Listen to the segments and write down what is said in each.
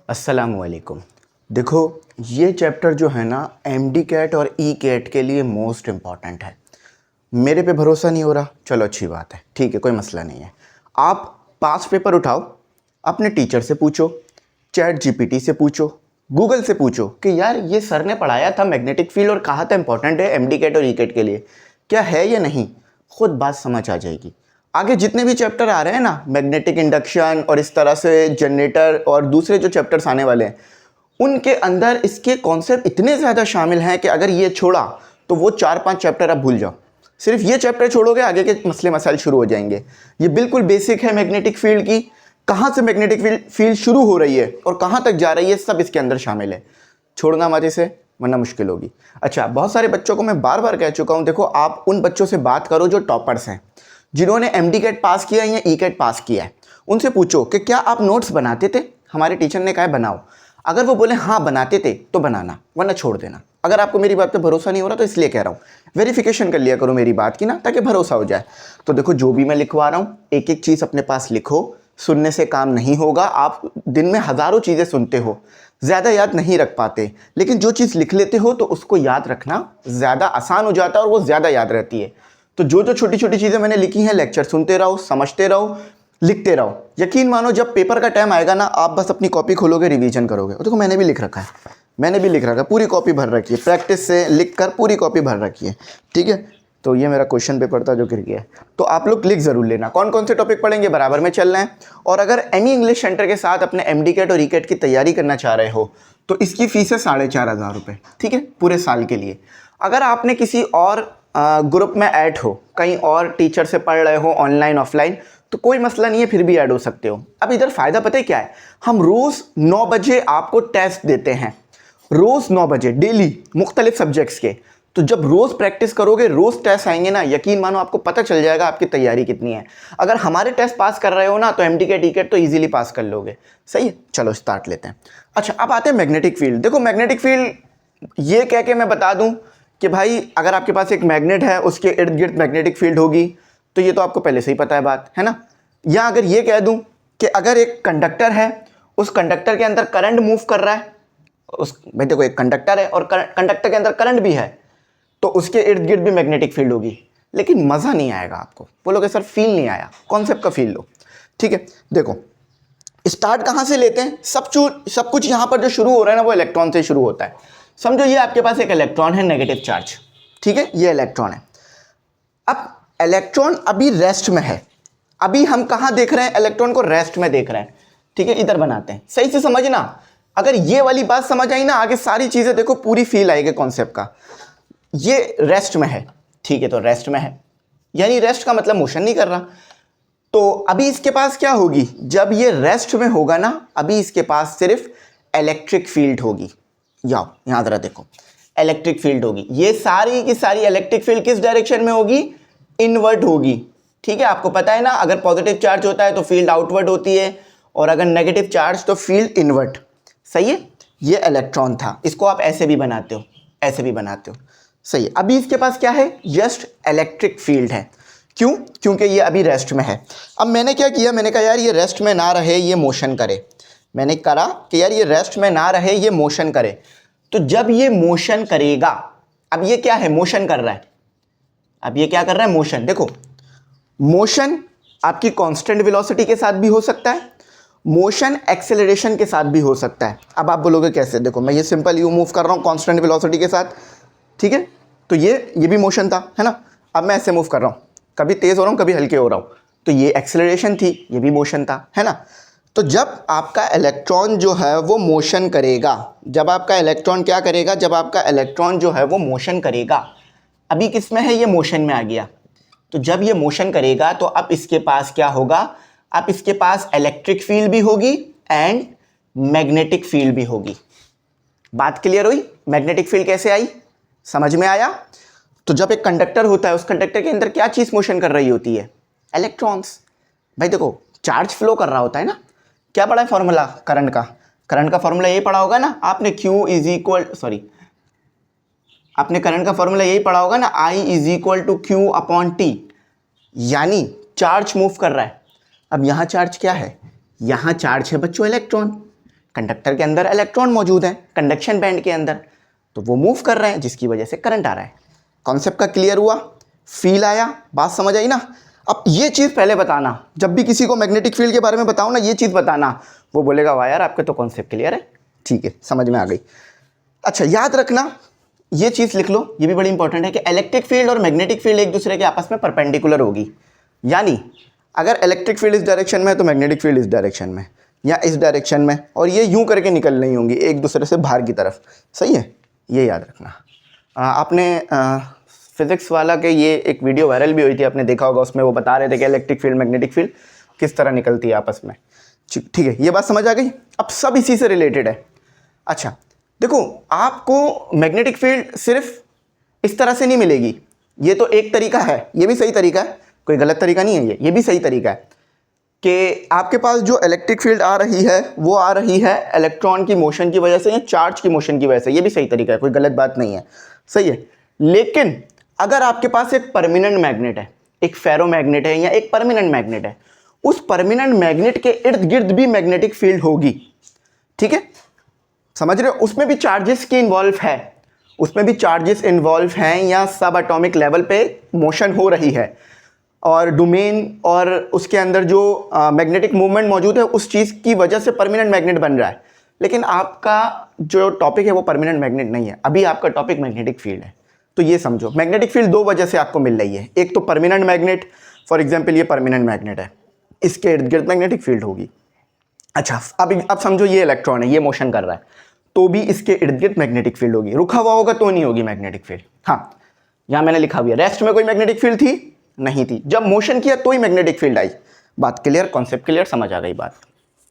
अस्सलामुअलैकुम। देखो, ये चैप्टर जो है ना एमडी कैट और ई कैट के लिए मोस्ट इम्पॉर्टेंट है। मेरे पे भरोसा नहीं हो रहा, चलो अच्छी बात है, ठीक है, कोई मसला नहीं है। आप पास पेपर उठाओ, अपने टीचर से पूछो, चैट जीपीटी से पूछो, गूगल से पूछो कि यार ये सर ने पढ़ाया था मैग्नेटिक फील्ड और कहा था इंपॉर्टेंट है एमडी कैट और ई कैट के लिए, क्या है या नहीं, खुद बात समझ आ जाएगी। आगे जितने भी चैप्टर आ रहे हैं ना, मैग्नेटिक इंडक्शन और इस तरह से जनरेटर और दूसरे जो चैप्टर्स आने वाले हैं, उनके अंदर इसके कॉन्सेप्ट इतने ज़्यादा शामिल हैं कि अगर ये छोड़ा तो वो 4-5 चैप्टर आप भूल जाओ। सिर्फ ये चैप्टर छोड़ोगे, आगे के मसले मसाइल शुरू हो जाएंगे। ये बिल्कुल बेसिक है मैग्नेटिक फील्ड की, कहाँ से मैग्नेटिक फील्ड शुरू हो रही है और कहाँ तक जा रही है, सब इसके अंदर शामिल है। छोड़ना मत इसे, वरना मुश्किल होगी। अच्छा, बहुत सारे बच्चों को मैं बार बार कह चुका हूँ, देखो आप उन बच्चों से बात करो जो टॉपर्स हैं, जिन्होंने एमडी कैट पास किया है या ई कैट पास किया है। उनसे पूछो कि क्या आप नोट्स बनाते थे, हमारे टीचर ने कहा है बनाओ। अगर वो बोले हाँ बनाते थे तो बनाना, वरना छोड़ देना। अगर आपको मेरी बात पे भरोसा नहीं हो रहा तो इसलिए कह रहा हूँ, वेरिफिकेशन कर लिया करो मेरी बात की ना, ताकि भरोसा हो जाए। तो देखो, जो भी मैं लिखवा रहा हूँ एक एक चीज़ अपने पास लिखो। सुनने से काम नहीं होगा, आप दिन में हज़ारों चीज़ें सुनते हो, ज़्यादा याद नहीं रख पाते, लेकिन जो चीज़ लिख लेते हो तो उसको याद रखना ज़्यादा आसान हो जाता है और वो ज़्यादा याद रहती है। तो जो छोटी छोटी चीज़ें मैंने लिखी हैं, लेक्चर सुनते रहो, समझते रहो, लिखते रहो। यकीन मानो जब पेपर का टाइम आएगा ना, आप बस अपनी कॉपी खोलोगे, रिवीजन करोगे। देखो मैंने भी लिख रखा है, पूरी कॉपी भर रखी है, प्रैक्टिस से लिख कर पूरी कॉपी भर रखी है, ठीक है। तो ये मेरा क्वेश्चन पेपर था जो गिर गया है। तो आप लोग क्लिक ज़रूर लेना, कौन कौन से टॉपिक पढ़ेंगे, बराबर में चलना है। और अगर एमी इंग्लिश सेंटर के साथ अपने एमडी कैट और ई कैट की तैयारी करना चाह रहे हो तो इसकी फ़ीस है 4,500 रुपये, ठीक है, पूरे साल के लिए। अगर आपने किसी और ग्रुप में ऐड हो, कहीं और टीचर से पढ़ रहे हो, ऑनलाइन ऑफलाइन, तो कोई मसला नहीं है, फिर भी ऐड हो सकते हो। अब इधर फ़ायदा पता है क्या है, हम रोज़ 9 बजे आपको टेस्ट देते हैं, रोज़ 9 बजे डेली, मुख्तलिफ सब्जेक्ट्स के। तो जब रोज़ प्रैक्टिस करोगे, रोज़ टेस्ट आएंगे ना, यकीन मानो आपको पता चल जाएगा आपकी तैयारी कितनी है। अगर हमारे टेस्ट पास कर रहे हो ना, तो एमडी कैट ई कैट तो ईजिली पास कर लोगे। सही है, चलो स्टार्ट लेते हैं। अच्छा, अब आते हैं मैग्नेटिक फील्ड। देखो मैग्नेटिक फील्ड ये कह के मैं बता दूं कि भाई अगर आपके पास एक मैग्नेट है, उसके इर्द गिर्द मैग्नेटिक फील्ड होगी, तो ये तो आपको पहले से ही पता है बात, है ना। या अगर ये कह दूं कि अगर एक कंडक्टर है, उस कंडक्टर के अंदर करंट मूव कर रहा है, भाई देखो एक कंडक्टर है और कंडक्टर के अंदर करंट भी है, तो उसके इर्द गिर्द भी मैग्नेटिक फील्ड होगी। लेकिन मज़ा नहीं आएगा आपको, बोलोगे सर फील नहीं आया, कॉन्सेप्ट का फील लो, ठीक है। देखो स्टार्ट कहाँ से लेते हैं, सब कुछ यहाँ पर जो शुरू हो रहा है ना, वो इलेक्ट्रॉन से शुरू होता है। समझो ये आपके पास एक इलेक्ट्रॉन है, नेगेटिव चार्ज, ठीक है, ये इलेक्ट्रॉन है। अब इलेक्ट्रॉन अभी रेस्ट में है, अभी हम कहाँ देख रहे हैं, इलेक्ट्रॉन को रेस्ट में देख रहे हैं, ठीक है। इधर बनाते हैं, सही से समझना। अगर ये वाली बात समझ आई ना, आगे सारी चीज़ें देखो पूरी फील आएगी कॉन्सेप्ट का। ये रेस्ट में है, ठीक है, तो रेस्ट में है यानी रेस्ट का मतलब मोशन नहीं कर रहा। तो अभी इसके पास क्या होगी, जब ये रेस्ट में होगा ना, अभी इसके पास सिर्फ इलेक्ट्रिक फील्ड होगी। यहां जरा देखो, इलेक्ट्रिक फील्ड होगी। ये सारी की सारी इलेक्ट्रिक फील्ड किस डायरेक्शन में होगी, इनवर्ट होगी, ठीक है। आपको पता है ना, अगर पॉजिटिव चार्ज होता है तो फील्ड आउटवर्ड होती है, और अगर नेगेटिव चार्ज तो फील्ड इनवर्ट। सही है, ये इलेक्ट्रॉन था, इसको आप ऐसे भी बनाते हो, ऐसे भी बनाते हो, सही है। अभी इसके पास क्या है, जस्ट इलेक्ट्रिक फील्ड है। क्यों, क्योंकि ये अभी रेस्ट में है। अब मैंने क्या किया, मैंने कहा यार ये रेस्ट में ना रहे, ये मोशन करे। मैंने करा कि यार ये रेस्ट में ना रहे, ये मोशन करे। तो जब ये मोशन करेगा, अब ये क्या है, मोशन कर रहा है, अब ये क्या कर रहा है, मोशन। देखो मोशन आपकी कांस्टेंट वेलोसिटी के साथ भी हो सकता है, मोशन एक्सेलरेशन के साथ भी हो सकता है। अब आप बोलोगे कैसे, देखो मैं ये सिंपल यू मूव कर रहा हूँ कांस्टेंट वेलोसिटी के साथ, ठीक है, तो ये भी मोशन था, है ना। अब मैं ऐसे मूव कर रहा हूँ, कभी तेज़ हो रहा हूँ, कभी हल्के हो रहा हूँ, तो ये एक्सेलरेशन थी, ये भी मोशन था, है ना। तो जब आपका इलेक्ट्रॉन जो है वो मोशन करेगा, जब आपका इलेक्ट्रॉन क्या करेगा, जब आपका इलेक्ट्रॉन जो है वो मोशन करेगा, अभी किस में है, ये मोशन में आ गया। तो जब ये मोशन करेगा तो अब इसके पास क्या होगा, अब इसके पास इलेक्ट्रिक फील्ड भी होगी एंड मैग्नेटिक फील्ड भी होगी। बात क्लियर हुई, मैग्नेटिक फील्ड कैसे आई, समझ में आया। तो जब एक कंडक्टर होता है, उस कंडक्टर के अंदर क्या चीज़ मोशन कर रही होती है, इलेक्ट्रॉन्स। भाई देखो चार्ज फ्लो कर रहा होता है ना। क्या पढ़ा है फॉर्मूला करंट का, करंट का फॉर्मूला यही पढ़ा होगा ना आपने, आपने करंट का फॉर्मूला यही पढ़ा होगा ना, I = Q/T, यानी चार्ज मूव कर रहा है। अब यहाँ चार्ज क्या है, यहाँ चार्ज है बच्चों इलेक्ट्रॉन। कंडक्टर के अंदर इलेक्ट्रॉन मौजूद हैं कंडक्शन बैंड के अंदर, तो वो मूव कर रहे हैं जिसकी वजह से करंट आ रहा है। कॉन्सेप्ट का क्लियर हुआ, फील आया, बात समझ आई ना। अब ये चीज़ पहले बताना, जब भी किसी को मैग्नेटिक फील्ड के बारे में बताओ ना, ये चीज़ बताना, वो बोलेगा वाह यार आपके तो कॉन्सेप्ट क्लियर है, ठीक है समझ में आ गई। अच्छा याद रखना, ये चीज़ लिख लो, ये भी बड़ी इंपॉर्टेंट है कि इलेक्ट्रिक फील्ड और मैग्नेटिक फील्ड एक दूसरे के आपस में परपेंडिकुलर होगी। यानी अगर इलेक्ट्रिक फील्ड इस डायरेक्शन में है तो मैग्नेटिक फील्ड इस डायरेक्शन में या इस डायरेक्शन में, और ये यूं करके निकल रही होंगी एक दूसरे से बाहर की तरफ। सही है, ये याद रखना। आपने फिजिक्स वाला के ये एक वीडियो वायरल भी हुई थी, आपने देखा होगा, उसमें वो बता रहे थे कि इलेक्ट्रिक फील्ड मैग्नेटिक फील्ड किस तरह निकलती है आपस में। ठीक है, ये बात समझ आ गई। अब सब इसी से रिलेटेड है। अच्छा देखो, आपको मैग्नेटिक फील्ड सिर्फ इस तरह से नहीं मिलेगी, ये तो एक तरीका है, ये भी सही तरीका है, कोई गलत तरीका नहीं है, ये भी सही तरीका है कि आपके पास जो इलेक्ट्रिक फील्ड आ रही है वो आ रही है इलेक्ट्रॉन की मोशन की वजह से या चार्ज की मोशन की वजह से, ये भी सही तरीका है, कोई गलत बात नहीं है, सही है। लेकिन अगर आपके पास एक परमानेंट मैग्नेट है, एक फेरो मैग्नेट है या एक परमानेंट मैग्नेट है, उस परमानेंट मैग्नेट के इर्द गिर्द भी मैग्नेटिक फील्ड होगी, ठीक है, समझ रहे हो, उसमें भी चार्जेस की इन्वॉल्व है, उसमें भी चार्जेस इन्वॉल्व हैं या सब एटॉमिक लेवल पे मोशन हो रही है, और डोमेन और उसके अंदर जो मैग्नेटिक मूवमेंट मौजूद है उस चीज़ की वजह से परमानेंट मैग्नेट बन रहा है। लेकिन आपका जो टॉपिक है वो परमानेंट मैग्नेट नहीं है, अभी आपका टॉपिक मैग्नेटिक फील्ड है। तो ये समझो, मैग्नेटिक फील्ड दो वजह से आपको मिल रही है, एक तो परमानेंट मैग्नेट, फॉर एग्जाम्पल ये परमानेंट मैग्नेट है, इसके इर्द गिर्द मैग्नेटिक फील्ड होगी। अच्छा अब समझो ये इलेक्ट्रॉन है, ये मोशन कर रहा है, तो भी इसके इर्द गिर्द मैग्नेटिक फील्ड होगी, रुका हुआ होगा तो नहीं होगी मैग्नेटिक फील्ड। हाँ यहाँ मैंने लिखा हुआ है, रेस्ट में कोई मैग्नेटिक फील्ड थी नहीं थी, जब मोशन किया तो ही मैग्नेटिक फील्ड आई। बात क्लियर, कॉन्सेप्ट क्लियर, समझ आ गई बात,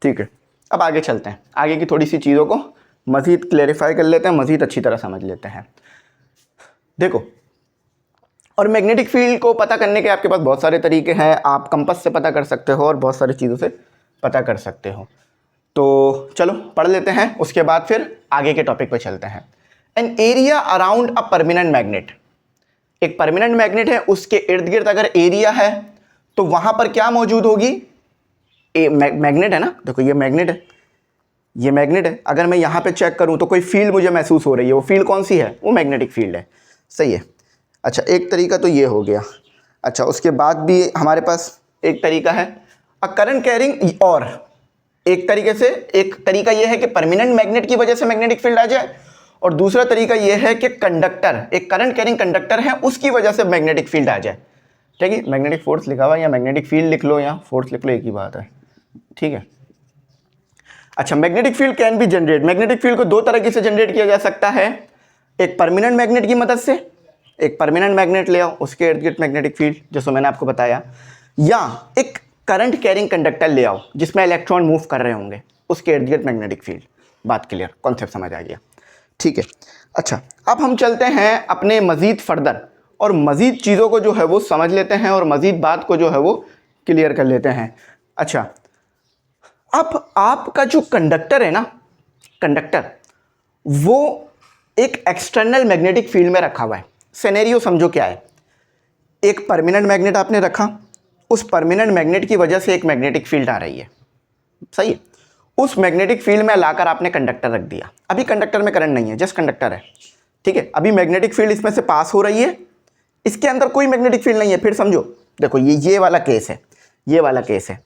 ठीक है। अब आगे चलते हैं, आगे की थोड़ी सी चीज़ों को मज़ीद क्लेरिफाई कर लेते हैं, मज़ीद अच्छी तरह समझ लेते हैं। देखो, और मैग्नेटिक फील्ड को पता करने के आपके पास बहुत सारे तरीके हैं, आप कंपास से पता कर सकते हो और बहुत सारी चीज़ों से पता कर सकते हो। तो चलो पढ़ लेते हैं, उसके बाद फिर आगे के टॉपिक पे चलते हैं। An area around a permanent magnet, एक परमानेंट मैग्नेट है, उसके इर्द गिर्द अगर एरिया है तो वहां पर क्या मौजूद होगी, मैग्नेट है ना, देखो ये मैग्नेट है, ये मैग्नेट है, अगर मैं यहां पे चेक करूं तो कोई फील्ड मुझे महसूस हो रही है, वो फील्ड कौन सी है, वो मैग्नेटिक फील्ड है, सही है। अच्छा एक तरीका तो ये हो गया। अच्छा उसके बाद भी हमारे पास एक तरीका है अ करंट कैरिंग, और एक तरीके से एक तरीका यह है कि परमानेंट मैग्नेट की वजह से मैग्नेटिक फील्ड आ जाए, और दूसरा तरीका यह है कि कंडक्टर, एक करंट कैरिंग कंडक्टर है, उसकी वजह से मैग्नेटिक फील्ड आ जाए, ठीक है। मैग्नेटिक फोर्स लिखा हुआ या मैग्नेटिक फील्ड लिख लो या फोर्स लिख लो, एक ही बात है, ठीक है। अच्छा magnetic field can be generate, magnetic field को दो तरीके से जनरेट किया जा सकता है, एक परमानेंट मैग्नेट की मदद से, एक परमानेंट मैग्नेट ले आओ उसके इर्द गिर्द मैग्नेटिक फील्ड जैसे मैंने आपको बताया, या एक करंट कैरिंग कंडक्टर ले आओ जिसमें इलेक्ट्रॉन मूव कर रहे होंगे, उसके इर्द गिर्द मैग्नेटिक फील्ड। बात क्लियर, कॉन्सेप्ट समझ आ गया, ठीक है। अच्छा अब हम चलते हैं अपने मज़ीद फर्दर, और मज़ीद चीज़ों को जो है वो समझ लेते हैं और मज़ीद बात को जो है वो क्लियर कर लेते हैं। अच्छा अब आपका जो कंडक्टर है ना, कंडक्टर वो एक एक्सटर्नल मैग्नेटिक फील्ड में रखा हुआ है। सिनेरियो समझो क्या है, एक परमानेंट मैग्नेट आपने रखा, उस परमानेंट मैग्नेट की वजह से एक मैग्नेटिक फील्ड आ रही है, सही है, उस मैग्नेटिक फील्ड में लाकर आपने कंडक्टर रख दिया, अभी कंडक्टर में करंट नहीं है, जस्ट कंडक्टर है, ठीक है। अभी मैग्नेटिक फील्ड इसमें से पास हो रही है, इसके अंदर कोई मैग्नेटिक फील्ड नहीं है। फिर समझो, देखो ये वाला केस है, ये वाला केस है,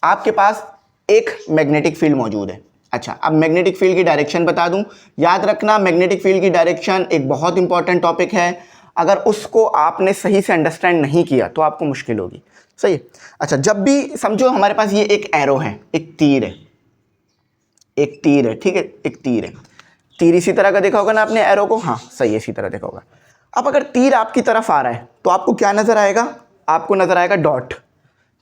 आपके पास एक मैग्नेटिक फील्ड मौजूद है। अच्छा अब मैग्नेटिक फील्ड की डायरेक्शन बता दूं, याद रखना मैग्नेटिक फील्ड की डायरेक्शन एक बहुत इंपॉर्टेंट टॉपिक है, अगर उसको आपने सही से अंडरस्टैंड नहीं किया तो आपको मुश्किल होगी, सही है। अच्छा जब भी समझो हमारे पास ये एक एरो है, एक तीर है, एक तीर है, ठीक है, एक तीर है, तीर इसी तरह का देखा होगा ना आपने एरो को, हाँ सही है, इसी तरह देखा होगा। अब अगर तीर आपकी तरफ आ रहा है तो आपको क्या नजर आएगा, आपको नजर आएगा डॉट,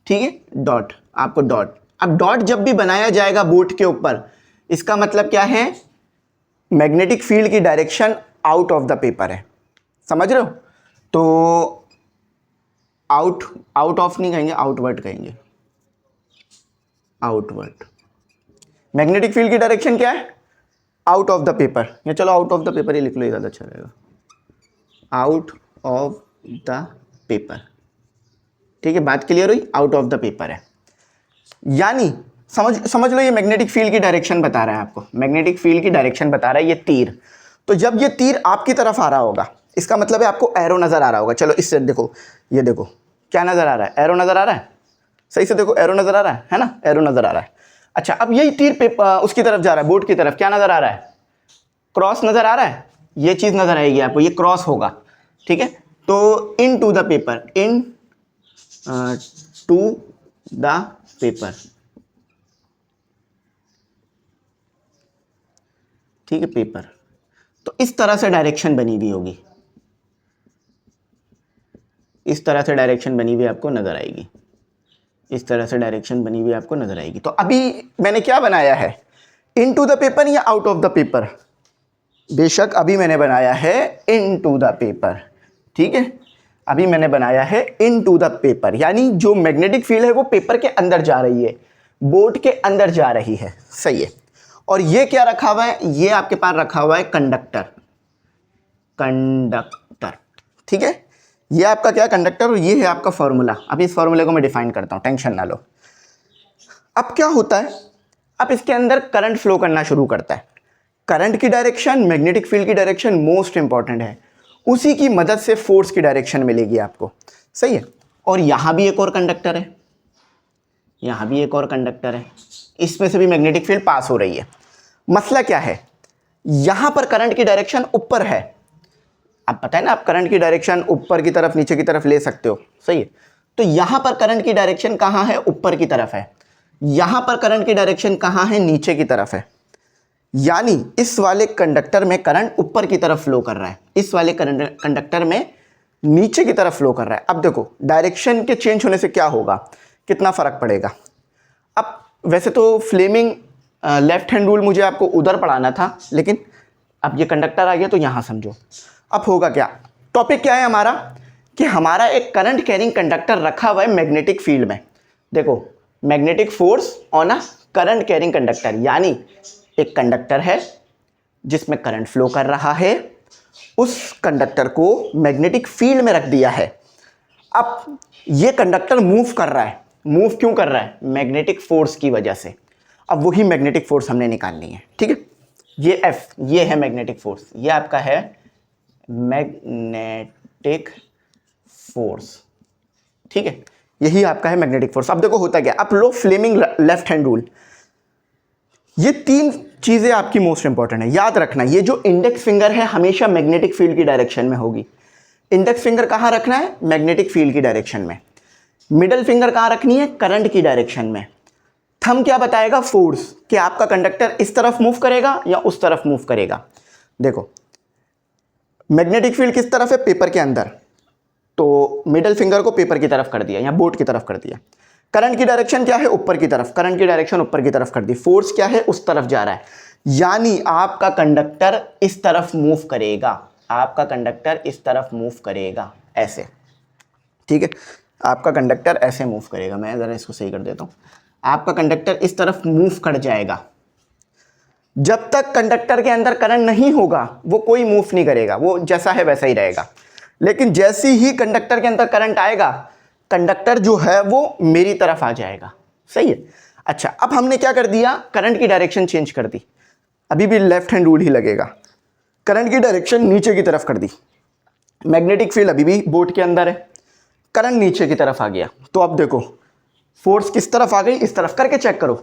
ठीक है, डॉट, आपको डॉट। अब डॉट जब भी बनाया जाएगा बोर्ड के ऊपर, इसका मतलब क्या है, मैग्नेटिक फील्ड की direction out of the paper है, समझ रहे हो। तो आउट ऑफ नहीं कहेंगे, आउटवर्ड कहेंगे, आउटवर्ड। मैग्नेटिक फील्ड की डायरेक्शन क्या है, आउट ऑफ द पेपर, या चलो आउट ऑफ द पेपर ही लिख लो, ये ज़्यादा अच्छा रहेगा, आउट ऑफ द पेपर, ठीक है। बात क्लियर हुई, आउट ऑफ द पेपर है, यानी समझ समझ लो, ये मैग्नेटिक फील्ड की डायरेक्शन बता रहा है आपको, मैग्नेटिक फील्ड की डायरेक्शन बता रहा है ये तीर। तो जब ये तीर आपकी तरफ आ रहा होगा, इसका मतलब है आपको एरो नज़र आ रहा होगा। चलो इससे देखो, ये देखो क्या नज़र आ रहा है, एरो नज़र आ रहा है, सही से देखो, एरो नज़र आ रहा है ना, एरो नज़र आ रहा है। अच्छा, अब यही तीर उसकी तरफ जा रहा है, बोर्ड की तरफ, क्या नज़र आ रहा है, क्रॉस नज़र आ रहा है, ये चीज़ नज़र आएगी आपको, ये क्रॉस होगा, ठीक है। तो into the paper, into the paper, ठीक है, पेपर। तो इस तरह से डायरेक्शन बनी हुई होगी, इस तरह से डायरेक्शन बनी हुई आपको नजर आएगी, इस तरह से डायरेक्शन बनी हुई आपको नजर आएगी। तो अभी मैंने क्या बनाया है, इनटू द पेपर या आउट ऑफ द पेपर, बेशक अभी मैंने बनाया है इनटू द पेपर, ठीक है, अभी मैंने बनाया है इनटू द पेपर, यानी जो मैग्नेटिक फील्ड है वो पेपर के अंदर जा रही है, बोर्ड के अंदर जा रही है, सही है। और ये क्या रखा हुआ है, ये आपके पास रखा हुआ है कंडक्टर, कंडक्टर, ठीक है, ये आपका क्या कंडक्टर, और ये है आपका फॉर्मूला। अभी इस फॉर्मूले को मैं डिफाइन करता हूं, टेंशन ना लो। अब क्या होता है, अब इसके अंदर करंट फ्लो करना शुरू करता है। करंट की डायरेक्शन, मैग्नेटिक फील्ड की डायरेक्शन मोस्ट इंपॉर्टेंट है, उसी की मदद से फोर्स की डायरेक्शन मिलेगी आपको, सही है। और यहां भी एक और कंडक्टर है, यहां भी एक और कंडक्टर है, इसमें से भी मैग्नेटिक फील्ड पास हो रही है। मसला क्या है, यहां पर करंट की डायरेक्शन ऊपर है, अब पता है ना, आप करंट की डायरेक्शन ऊपर की तरफ नीचे की तरफ ले सकते हो, सही है। तो यहां पर करंट की डायरेक्शन कहां है, ऊपर की तरफ है, यहां पर करंट की डायरेक्शन कहां है, नीचे की तरफ है। यानी इस वाले कंडक्टर में करंट ऊपर की तरफ फ्लो कर रहा है, इस वाले कंडक्टर में नीचे की तरफ फ्लो कर रहा है। अब देखो डायरेक्शन के चेंज होने से क्या होगा, कितना फर्क पड़ेगा। अब वैसे तो फ्लेमिंग लेफ्ट हैंड रूल मुझे आपको उधर पढ़ाना था, लेकिन अब ये कंडक्टर आ गया तो यहां समझो। अब होगा क्या, टॉपिक क्या है हमारा, कि हमारा एक करंट कैरिंग कंडक्टर रखा हुआ है मैग्नेटिक फील्ड में। देखो, magnetic force on a current carrying conductor, यानी एक कंडक्टर है जिसमें करंट फ्लो कर रहा है, उस कंडक्टर को मैग्नेटिक फील्ड में रख दिया है। अब ये कंडक्टर मूव कर रहा है, मूव क्यों कर रहा है, मैग्नेटिक फोर्स की वजह से। अब वही मैग्नेटिक फोर्स हमने निकालनी है, ठीक है। ये एफ, ये है मैग्नेटिक फोर्स, ये आपका है मैग्नेटिक फोर्स, ठीक है, यही आपका है मैग्नेटिक फोर्स। अब देखो होता क्या, अब लो फ्लेमिंग लेफ्ट हैंड रूल, ये तीन चीजें आपकी मोस्ट इंपॉर्टेंट है, याद रखना। ये जो इंडेक्स फिंगर है हमेशा मैग्नेटिक फील्ड की डायरेक्शन में होगी, इंडेक्स फिंगर कहां रखना है, मैग्नेटिक फील्ड की डायरेक्शन में। मिडल फिंगर कहां रखनी है, करंट की डायरेक्शन में। थंब क्या बताएगा, फोर्स, कि आपका कंडक्टर इस तरफ मूव करेगा या उस तरफ मूव करेगा। देखो मैग्नेटिक फील्ड किस तरफ है, पेपर के अंदर, तो मिडल फिंगर को पेपर की तरफ कर दिया या बोर्ड की तरफ कर दिया। करंट की डायरेक्शन क्या है, ऊपर की तरफ, करंट की डायरेक्शन ऊपर की तरफ कर दी। फोर्स क्या है, उस तरफ जा रहा है, यानी आपका कंडक्टर इस तरफ मूव करेगा, आपका कंडक्टर इस तरफ मूव करेगा, ऐसे, ठीक है, आपका कंडक्टर ऐसे मूव करेगा। मैं जरा इसको सही कर देता हूं, आपका कंडक्टर इस तरफ मूव कर जाएगा। जब तक कंडक्टर के अंदर करंट नहीं होगा वो कोई मूव नहीं करेगा, वो जैसा है वैसा ही रहेगा। लेकिन जैसे ही कंडक्टर के अंदर करंट आएगा, कंडक्टर जो है वो मेरी तरफ आ जाएगा, सही है। अच्छा, अब हमने क्या कर दिया, करंट की डायरेक्शन चेंज कर दी, अभी भी लेफ्ट हैंड रूल ही लगेगा। करंट की डायरेक्शन नीचे की तरफ कर दी, मैग्नेटिक फील्ड अभी भी बोर्ड के अंदर है, करंट नीचे की तरफ आ गया। तो अब देखो फोर्स किस तरफ आ गई, इस तरफ, करके चेक करो,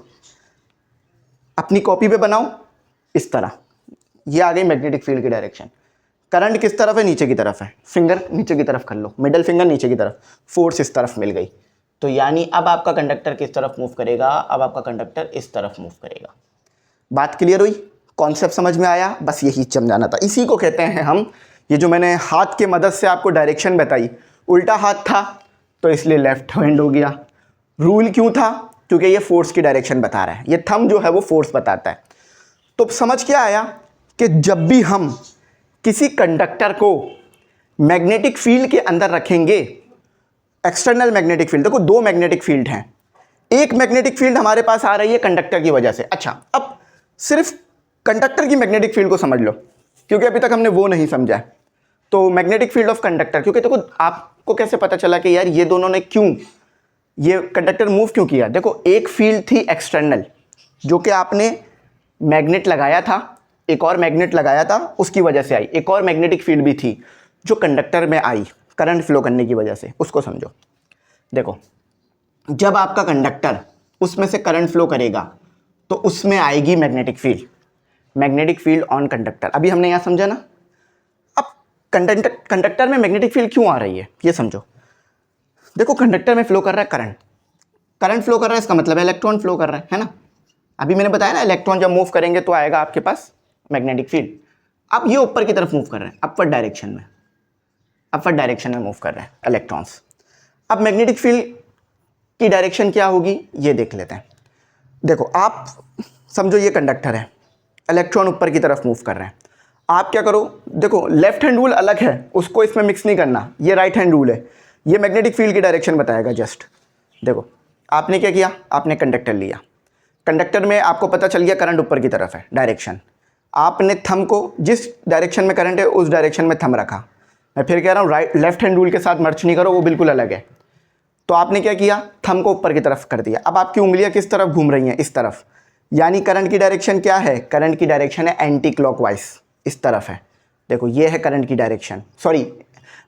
अपनी कॉपी पे बनाओ, इस तरह, ये आ गई मैग्नेटिक फील्ड की डायरेक्शन। करंट किस तरफ है, नीचे की तरफ है, फिंगर नीचे की तरफ कर लो, मिडिल फिंगर नीचे की तरफ, फोर्स इस तरफ मिल गई। तो यानी अब आपका कंडक्टर किस तरफ मूव करेगा, अब आपका कंडक्टर इस तरफ मूव करेगा। बात क्लियर हुई, कॉन्सेप्ट समझ में आया, बस यही समझाना था। इसी को कहते हैं हम, ये जो मैंने हाथ के मदद से आपको डायरेक्शन बताई, उल्टा हाथ था तो इसलिए लेफ्ट हैंड हो गया। रूल क्यों था, क्योंकि ये फोर्स की डायरेक्शन बता रहा है, ये थंब जो है वो फोर्स बताता है। तो समझ क्या आया कि जब भी हम किसी कंडक्टर को मैग्नेटिक फील्ड के अंदर रखेंगे, एक्सटर्नल मैग्नेटिक फील्ड, देखो दो मैग्नेटिक फील्ड हैं, एक मैग्नेटिक फील्ड हमारे पास आ रही है कंडक्टर की वजह से। अच्छा, अब सिर्फ कंडक्टर की मैग्नेटिक फील्ड को समझ लो, क्योंकि अभी तक हमने वो नहीं समझा है। तो मैग्नेटिक फील्ड ऑफ कंडक्टर, क्योंकि देखो आपको कैसे पता चला कि यार ये दोनों ने क्यों ये कंडक्टर मूव क्यों किया? देखो एक फील्ड थी एक्सटर्नल जो कि आपने मैग्नेट लगाया था, एक और मैग्नेट लगाया था, उसकी वजह से आई। एक और मैग्नेटिक फील्ड भी थी जो कंडक्टर में आई करंट फ्लो करने की वजह से, उसको समझो। देखो जब आपका कंडक्टर उसमें से करंट फ्लो करेगा तो उसमें आएगी magnetic field, magnetic field on conductor. अभी हमने यहाँ समझा ना। अब कंडक्टर में मैग्नेटिक फील्ड क्यों आ रही है ये समझो। देखो कंडक्टर में फ्लो कर रहा है करंट, करंट फ्लो कर रहा है, इसका मतलब इलेक्ट्रॉन फ्लो कर रहा है ना। अभी मैंने बताया ना इलेक्ट्रॉन जब मूव करेंगे तो आएगा आपके पास मैग्नेटिक फील्ड। अब ये ऊपर की तरफ मूव कर रहे हैं, अपवर्ड डायरेक्शन में, अपवर्ड डायरेक्शन में मूव कर रहे हैं इलेक्ट्रॉन्स। अब मैग्नेटिक फील्ड की डायरेक्शन क्या होगी ये देख लेते हैं। देखो आप समझो ये कंडक्टर है, इलेक्ट्रॉन ऊपर की तरफ मूव कर रहे हैं। आप क्या करो, देखो लेफ्ट हैंड रूल अलग है, उसको इसमें मिक्स नहीं करना, ये राइट हैंड रूल है, ये मैग्नेटिक फील्ड की डायरेक्शन बताएगा जस्ट। देखो आपने क्या किया, आपने कंडक्टर लिया, कंडक्टर में आपको पता चल गया करंट ऊपर की तरफ है डायरेक्शन, आपने थंब को जिस डायरेक्शन में करंट है उस डायरेक्शन में थंब रखा। मैं फिर कह रहा हूँ राइट लेफ्ट हैंड रूल के साथ मर्च नहीं करो, वो बिल्कुल अलग है। तो आपने क्या किया, थंब को ऊपर की तरफ कर दिया। अब आपकी उंगलियां किस तरफ घूम रही हैं, इस तरफ, यानी करंट की डायरेक्शन क्या है, करंट की डायरेक्शन है एंटी क्लॉकवाइज, इस तरफ है। देखो ये है करंट की डायरेक्शन, सॉरी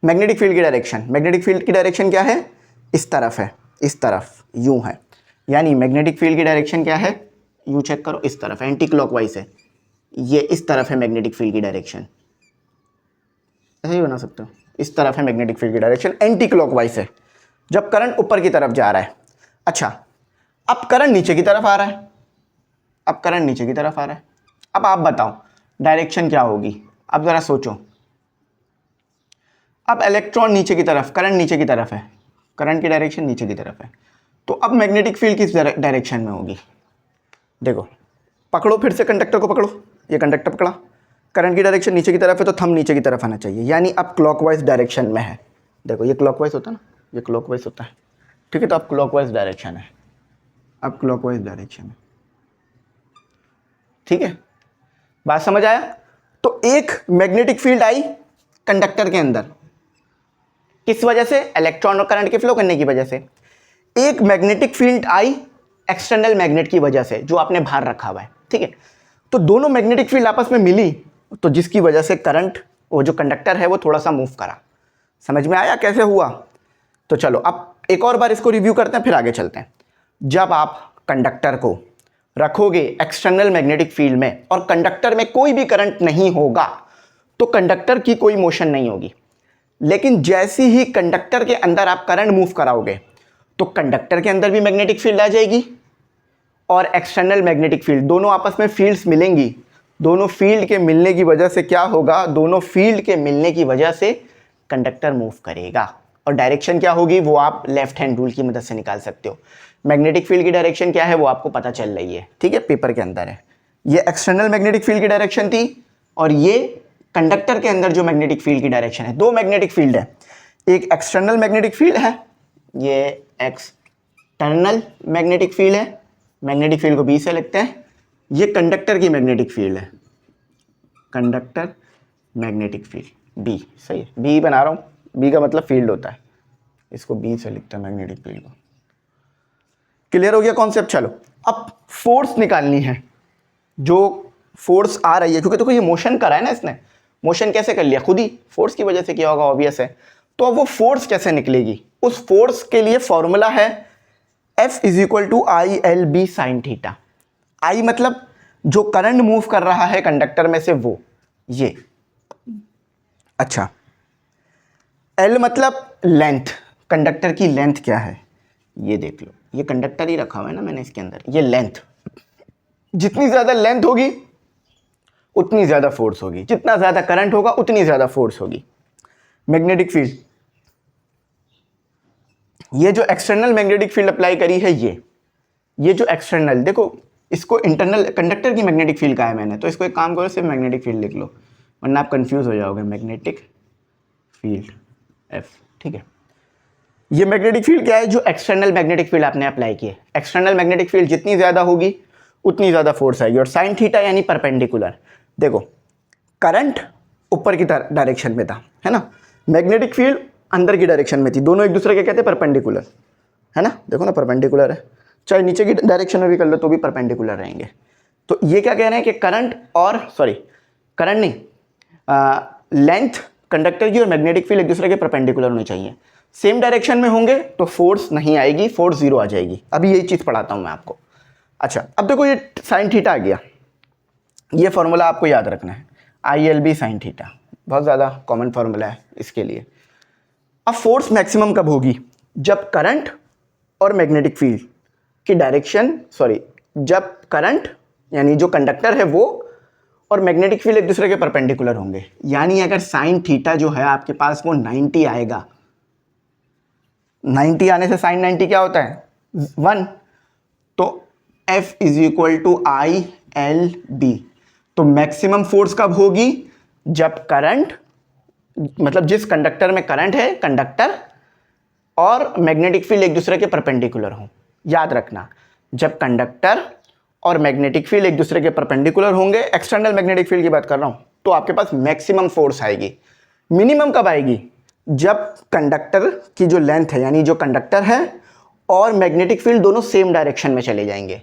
मैग्नेटिक फील्ड की डायरेक्शन। मैग्नेटिक फील्ड की डायरेक्शन क्या है, इस तरफ है, इस तरफ यूं है, यानी मैग्नेटिक फील्ड की डायरेक्शन क्या है, यूं चेक करो, इस तरफ एंटी क्लॉकवाइज है, ये इस तरफ है मैग्नेटिक फील्ड की डायरेक्शन, ऐसे ही बना सकते हो, इस तरफ है मैग्नेटिक फील्ड की डायरेक्शन, एंटी क्लॉकवाइज है जब करंट ऊपर की तरफ जा रहा है। अच्छा अब करंट नीचे की तरफ आ रहा है, अब करंट नीचे की तरफ आ रहा है, अब आप बताओ डायरेक्शन क्या होगी। अब ज़रा सोचो, अब इलेक्ट्रॉन नीचे की तरफ, करंट नीचे की तरफ है, करंट की डायरेक्शन नीचे की तरफ है, तो अब मैग्नेटिक फील्ड किस डायरेक्शन में होगी। देखो पकड़ो फिर से कंडक्टर को पकड़ो, ये कंडक्टर पकड़ा, करंट की डायरेक्शन नीचे की तरफ है तो थंब नीचे की तरफ आना चाहिए, यानी अब क्लॉकवाइज डायरेक्शन में है। देखो ये क्लॉकवाइज होता है ना, ये क्लॉकवाइज होता है, ठीक है, तो अब क्लॉकवाइज डायरेक्शन है, अब क्लॉकवाइज डायरेक्शन है, ठीक है, बात समझ आया। तो एक मैग्नेटिक फील्ड आई कंडक्टर के अंदर, किस वजह से, इलेक्ट्रॉन और करंट के फ्लो करने की वजह से। एक magnetic field I external magnet की वजह से जो आपने बाहर रखा हुआ है, ठीक है। तो दोनों मैग्नेटिक फील्ड आपस में मिली तो जिसकी वजह से करंट, वो जो कंडक्टर है वो थोड़ा सा मूव करा। समझ में आया कैसे हुआ। तो चलो अब एक और बार इसको रिव्यू करते हैं फिर आगे चलते हैं। जब आप कंडक्टर को रखोगे एक्सटर्नल मैग्नेटिक फील्ड में और कंडक्टर में कोई भी करंट नहीं होगा तो कंडक्टर की कोई मोशन नहीं होगी, लेकिन जैसे ही कंडक्टर के अंदर आप करंट मूव कराओगे तो कंडक्टर के अंदर भी मैग्नेटिक फील्ड आ जाएगी और एक्सटर्नल मैग्नेटिक फील्ड, दोनों आपस में फील्ड्स मिलेंगी। दोनों फील्ड के मिलने की वजह से क्या होगा, दोनों फील्ड के मिलने की वजह से कंडक्टर मूव करेगा और डायरेक्शन क्या होगी वो आप लेफ्ट हैंड रूल की मदद से निकाल सकते हो। मैग्नेटिक फील्ड की डायरेक्शन क्या है वो आपको पता चल रही है, ठीक है, पेपर के अंदर है। ये एक्सटर्नल मैग्नेटिक फील्ड की डायरेक्शन थी और ये कंडक्टर के अंदर जो मैग्नेटिक फील्ड की डायरेक्शन है। दो मैग्नेटिक फील्ड है, एक एक्सटर्नल मैग्नेटिक फील्ड है, ये एक्सटर्नल मैग्नेटिक फील्ड है, मैग्नेटिक फील्ड को बी से लिखते हैं। ये कंडक्टर की मैग्नेटिक फील्ड है, कंडक्टर मैग्नेटिक फील्ड बी, सही है, बी बना रहा हूँ, बी का मतलब फील्ड होता है, इसको बी से लिखते हैं मैग्नेटिक फील्ड को। क्लियर हो गया कॉन्सेप्ट। चलो अब फोर्स निकालनी है, जो फोर्स आ रही है, क्योंकि देखो ये मोशन करा है ना इसने, मोशन कैसे कर लिया, खुद ही, फोर्स की वजह से किया होगा, ऑब्वियस है। तो अब वो फोर्स कैसे निकलेगी, उस फोर्स के लिए फॉर्मूला है F = ILB sin theta. I मतलब जो करंट मूव कर रहा है कंडक्टर में से वो, ये, अच्छा, L मतलब लेंथ, कंडक्टर की लेंथ क्या है ये देख लो, ये कंडक्टर ही रखा हुआ है ना मैंने इसके अंदर, ये लेंथ, जितनी ज्यादा लेंथ होगी उतनी ज्यादा फोर्स होगी, जितना ज्यादा करंट होगा उतनी ज्यादा फोर्स होगी। मैग्नेटिक फील्ड, ये जो एक्सटर्नल मैग्नेटिक फील्ड अप्लाई करी है, ये जो एक्सटर्नल, देखो इसको इंटरनल, कंडक्टर की मैग्नेटिक फील्ड का है मैंने, तो इसको एक काम करो सिर्फ मैग्नेटिक फील्ड लिख लो वरना आप कंफ्यूज हो जाओगे। मैग्नेटिक फील्ड F, ठीक है। ये मैग्नेटिक फील्ड क्या है, जो एक्सटर्नल मैग्नेटिक फील्ड आपने अप्लाई की है। एक्सटर्नल मैग्नेटिक फील्ड जितनी ज्यादा होगी उतनी ज्यादा फोर्स आएगी, और साइन थीटा यानी परपेंडिकुलर। देखो करंट ऊपर की डायरेक्शन में था, है ना, मैग्नेटिक फील्ड अंदर की डायरेक्शन में थी, दोनों एक दूसरे के कहते हैं परपेंडिकुलर, है ना, देखो ना परपेंडिकुलर है, चाहे नीचे की डायरेक्शन में भी कर लो तो भी परपेंडिकुलर रहेंगे। तो ये क्या कह रहे हैं कि करंट और करंट नहीं, लेंथ कंडक्टर की और मैग्नेटिक फील्ड एक दूसरे के परपेंडिकुलर होने चाहिए। सेम डायरेक्शन में होंगे तो फोर्स नहीं आएगी, फोर्स जीरो आ जाएगी। अभी यही चीज़ पढ़ाता हूँ मैं आपको। अच्छा, अब देखो ये साइन थीटा आ गया, ये फॉर्मूला आपको याद रखना है, ILB साइन थीटा, बहुत ज़्यादा कॉमन फार्मूला है इसके लिए। अब फोर्स मैक्सिमम कब होगी? जब करंट और मैग्नेटिक फील्ड की डायरेक्शन, जब करंट यानी जो कंडक्टर है वो और मैग्नेटिक फील्ड एक दूसरे के परपेंडिकुलर होंगे। यानी अगर साइन थीटा जो है आपके पास वो 90 आएगा, 90 आने से साइन 90 क्या होता है? 1। तो F is equal to ILB। तो मैक्सिमम फोर्स कब होगी? जब करंट, मतलब जिस कंडक्टर में करंट है, कंडक्टर और मैग्नेटिक फील्ड एक दूसरे के परपेंडिकुलर हो। याद रखना, जब कंडक्टर और मैग्नेटिक फील्ड एक दूसरे के परपेंडिकुलर होंगे, एक्सटर्नल मैग्नेटिक फील्ड की बात कर रहा हूं, तो आपके पास मैक्सिमम फोर्स आएगी। मिनिमम कब आएगी? जब कंडक्टर की जो लेंथ है, यानी जो कंडक्टर है और मैग्नेटिक फील्ड दोनों सेम डायरेक्शन में चले जाएंगे।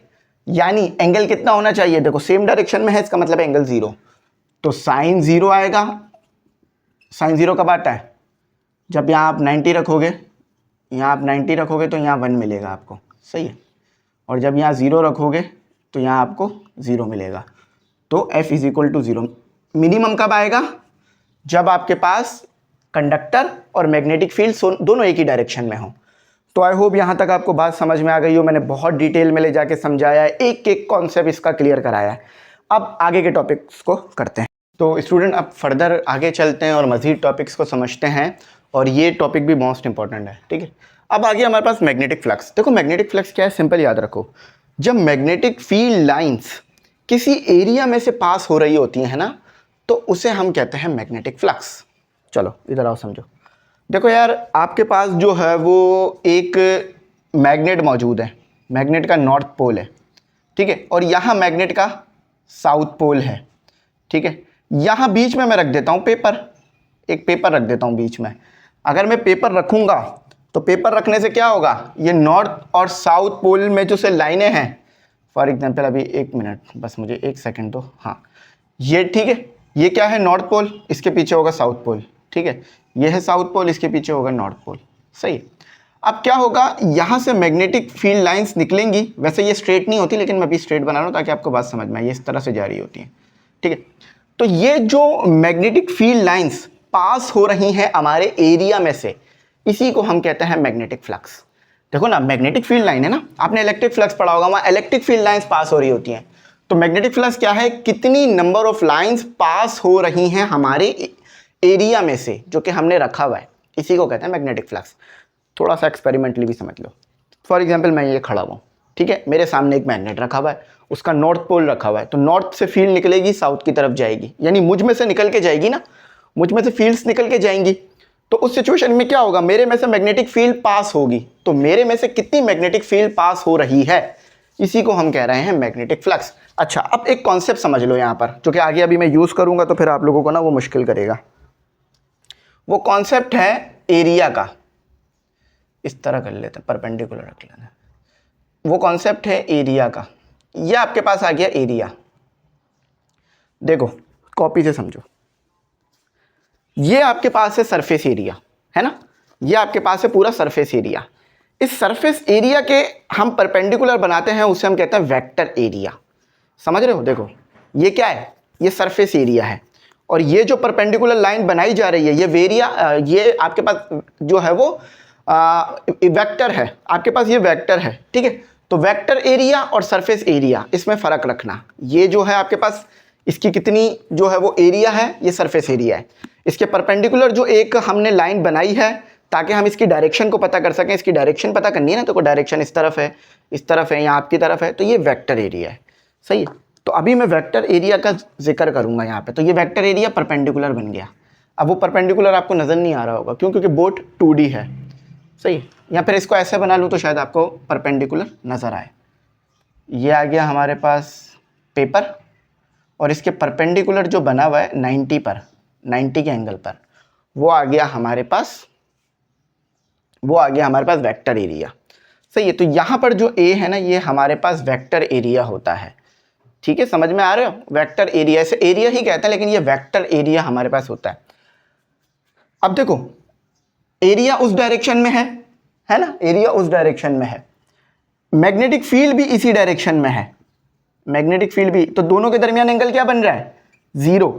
यानी एंगल कितना होना चाहिए? देखो सेम डायरेक्शन में है, इसका मतलब एंगल 0। तो साइन 0 आएगा। साइन 0 कब आता है? जब यहाँ आप 90 रखोगे, यहाँ आप 90 रखोगे तो यहाँ 1 मिलेगा आपको, सही है। और जब यहाँ 0 रखोगे तो यहाँ आपको 0 मिलेगा। तो F is equal to 0। Minimum कब आएगा? जब आपके पास कंडक्टर और मैग्नेटिक फील्ड दोनों एक ही डायरेक्शन में हो। तो आई होप यहाँ तक आपको बात समझ में आ गई हो। मैंने बहुत डिटेल में ले जाके समझाया है, एक एक कॉन्सेप्ट इसका क्लियर कराया है। अब आगे के टॉपिक्स को करते हैं। तो स्टूडेंट अब फर्दर आगे चलते हैं और मज़ीद टॉपिक्स को समझते हैं, और ये टॉपिक भी मोस्ट इंपॉर्टेंट है, ठीक है। अब आगे हमारे पास मैग्नेटिक फ्लक्स। देखो मैग्नेटिक फ्लक्स क्या है, सिंपल याद रखो। जब मैग्नेटिक फील्ड लाइंस किसी एरिया में से पास हो रही होती हैं ना, तो उसे हम कहते हैं मैग्नेटिक फ्लक्स। चलो इधर आओ समझो। देखो यार, आपके पास जो है वो एक मैग्नेट मौजूद है, मैग्नेट का नॉर्थ पोल है, ठीक है, और यहाँ मैग्नेट का साउथ पोल है, ठीक है। यहाँ बीच में मैं रख देता हूँ पेपर, एक पेपर रख देता हूँ बीच में। अगर मैं पेपर रखूँगा तो पेपर रखने से क्या होगा, ये नॉर्थ और साउथ पोल में जो से लाइनें हैं, फॉर एग्जांपल अभी 1 मिनट बस, मुझे 1 सेकंड दो। हाँ ये ठीक है, ये क्या है, नॉर्थ पोल, इसके पीछे होगा साउथ पोल, ठीक है। ये है साउथ पोल, इसके पीछे होगा नॉर्थ पोल, सही। अब क्या होगा, यहाँ से मैग्नेटिक फील्ड लाइंस निकलेंगी। वैसे ये स्ट्रेट नहीं होती, लेकिन मैं अभी स्ट्रेट बना रहा हूँ ताकि आपको बात समझ में आए। ये इस तरह से जा रही होती है, ठीक है। तो ये जो मैग्नेटिक फील्ड लाइंस पास हो रही हैं हमारे एरिया में से, इसी को हम कहते हैं मैग्नेटिक फ्लक्स। देखो ना, मैग्नेटिक फील्ड लाइन है ना, आपने इलेक्ट्रिक फ्लक्स पढ़ा होगा, वहाँ इलेक्ट्रिक फील्ड लाइंस पास हो रही होती हैं। तो मैग्नेटिक फ्लक्स क्या है, कितनी नंबर ऑफ लाइंस पास हो रही हैं हमारे एरिया में से जो कि हमने रखा हुआ है, इसी को कहते हैं मैग्नेटिक फ्लक्स। थोड़ा सा एक्सपेरिमेंटली भी समझ लो। फॉर एग्जांपल मैं ये खड़ा हुआ हूँ, ठीक है, मेरे सामने एक मैग्नेट रखा हुआ है, उसका नॉर्थ पोल रखा हुआ है। तो नॉर्थ से फील्ड निकलेगी, साउथ की तरफ जाएगी, यानी मुझ में से निकल के जाएगी ना, मुझ में से फील्ड्स निकल के जाएंगी। तो उस सिचुएशन में क्या होगा, मेरे में से मैग्नेटिक फील्ड पास होगी। तो मेरे में से कितनी मैग्नेटिक फील्ड पास हो रही है, इसी को हम कह रहे हैं मैग्नेटिक फ्लक्स। अच्छा, अब एक कॉन्सेप्ट समझ लो यहाँ पर, जो कि आगे अभी मैं यूज़ करूँगा, तो फिर आप लोगों को ना वो मुश्किल करेगा। वो कॉन्सेप्ट है एरिया का। इस तरह कर लेते हैं, परपेंडिकुलर रख लेना। वो कॉन्सेप्ट है एरिया का। ये आपके पास आ गया एरिया। देखो कॉपी से समझो, ये आपके पास है सरफेस एरिया, है ना, ये आपके पास है पूरा सरफेस एरिया। इस सरफेस एरिया के हम परपेंडिकुलर बनाते हैं, उसे हम कहते हैं वेक्टर एरिया। समझ रहे हो? देखो ये क्या है, ये सरफेस एरिया है, और ये जो परपेंडिकुलर लाइन बनाई जा रही है, ये आपके पास जो है वो वेक्टर है, आपके पास ये वेक्टर है, ठीक है। तो वेक्टर एरिया और सरफेस एरिया, इसमें फ़र्क रखना। ये जो है आपके पास, इसकी कितनी जो है वो एरिया है, ये सरफेस एरिया है। इसके परपेंडिकुलर जो एक हमने लाइन बनाई है, ताकि हम इसकी डायरेक्शन को पता कर सकें। इसकी डायरेक्शन पता करनी है ना, तो डायरेक्शन इस तरफ है, इस तरफ है, या आपकी तरफ है, तो ये वेक्टर एरिया है, सही है। तो अभी मैं वेक्टर एरिया का जिक्र करूंगा यहाँ पे। तो ये वेक्टर एरिया परपेंडिकुलर बन गया। अब वो परपेंडिकुलर आपको नज़र नहीं आ रहा होगा, क्यों? क्योंकि बोट 2D है, सही। या फिर इसको ऐसे बना लूँ तो शायद आपको परपेंडिकुलर नज़र आए। ये आ गया हमारे पास पेपर, और इसके परपेंडिकुलर जो बना हुआ है 90 पर, 90 के एंगल पर, वो आ गया हमारे पास वेक्टर एरिया। सही है। तो यहाँ पर जो ए है ना, ये हमारे पास वेक्टर एरिया होता है। ठीक है, समझ में आ रहे हो? वेक्टर एरिया, इसे एरिया ही कहते हैं लेकिन ये वेक्टर एरिया हमारे पास होता है। अब देखो, एरिया उस डायरेक्शन में है ना, एरिया उस डायरेक्शन में है, मैग्नेटिक फील्ड भी इसी डायरेक्शन में है, मैग्नेटिक फील्ड भी, तो दोनों के दरमियान एंगल क्या बन रहा है? 0।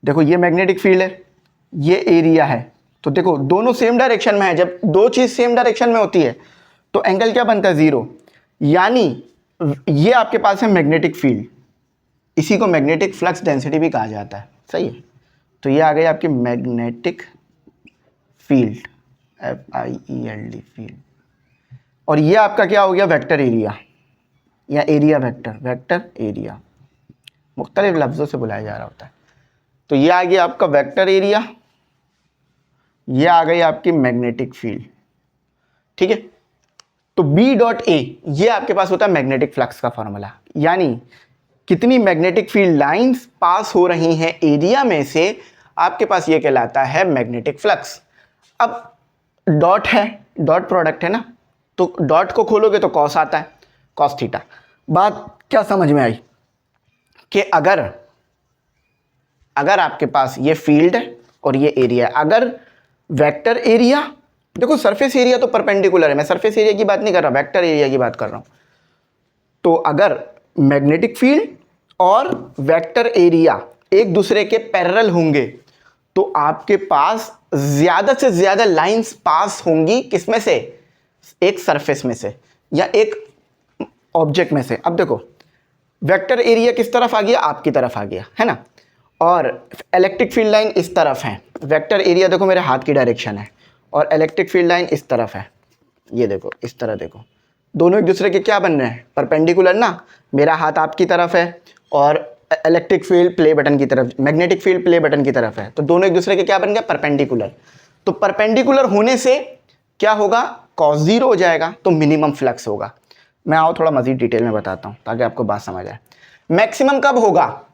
देखो ये मैग्नेटिक फील्ड है, ये एरिया है, तो देखो दोनों सेम डायरेक्शन में है। जब दो चीज सेम डायरेक्शन में होती है तो एंगल क्या बनता है? 0। यानी ये आपके पास है मैग्नेटिक फील्ड, इसी को मैग्नेटिक फ्लक्स डेंसिटी भी कहा जाता है। सही है, तो ये आ गई आपकी मैग्नेटिक फील्ड, FIELD फील्ड। और ये आपका क्या हो गया? वेक्टर एरिया या एरिया वेक्टर, वेक्टर एरिया मुख्तलिफ लफ्ज़ों से बुलाया जा रहा होता है। तो ये आ गया आपका वेक्टर एरिया, ये आ गई आपकी मैग्नेटिक फील्ड। ठीक है, तो B.A ये आपके पास होता है मैग्नेटिक फ्लक्स का फॉर्मूला, यानी कितनी मैग्नेटिक फील्ड लाइंस पास हो रही हैं एरिया में से, आपके पास ये कहलाता है मैग्नेटिक फ्लक्स। अब डॉट है, डॉट प्रोडक्ट है ना, तो डॉट को खोलोगे तो कॉस आता है, कॉस थीटा। बात क्या समझ में आई कि अगर आपके पास ये फील्ड है और ये एरिया है, अगर वेक्टर एरिया, देखो सरफेस एरिया तो परपेंडिकुलर है, मैं सरफेस एरिया की बात नहीं कर रहा, वेक्टर एरिया की बात कर रहा हूं। तो अगर मैग्नेटिक फील्ड और वेक्टर एरिया एक दूसरे के पैरेलल होंगे तो आपके पास ज्यादा से ज्यादा लाइंस पास होंगी, किसमें से? एक सरफेस में से या एक ऑब्जेक्ट में से। अब देखो वेक्टर एरिया किस तरफ आ गया? आपकी तरफ आ गया, है ना, और इलेक्ट्रिक फील्ड लाइन इस तरफ है। वेक्टर एरिया देखो मेरे हाथ की डायरेक्शन है और इलेक्ट्रिक फील्ड लाइन इस तरफ है, ये देखो इस तरह, देखो दोनों एक दूसरे के क्या बन रहे हैं? परपेंडिकुलर ना। मेरा हाथ आपकी तरफ है और इलेक्ट्रिक फील्ड प्ले बटन की तरफ, मैग्नेटिक फील्ड प्ले बटन की तरफ है, तो दोनों एक दूसरे के क्या बन गए? परपेंडिकुलर। तो परपेंडिकुलर होने से क्या होगा? कॉस 0 हो जाएगा, तो मिनिमम फ्लक्स होगा। मैं आओ थोड़ा मजीद डिटेल में बताता हूं ताकि आपको बात समझ आए। मैक्सिमम कब होगा?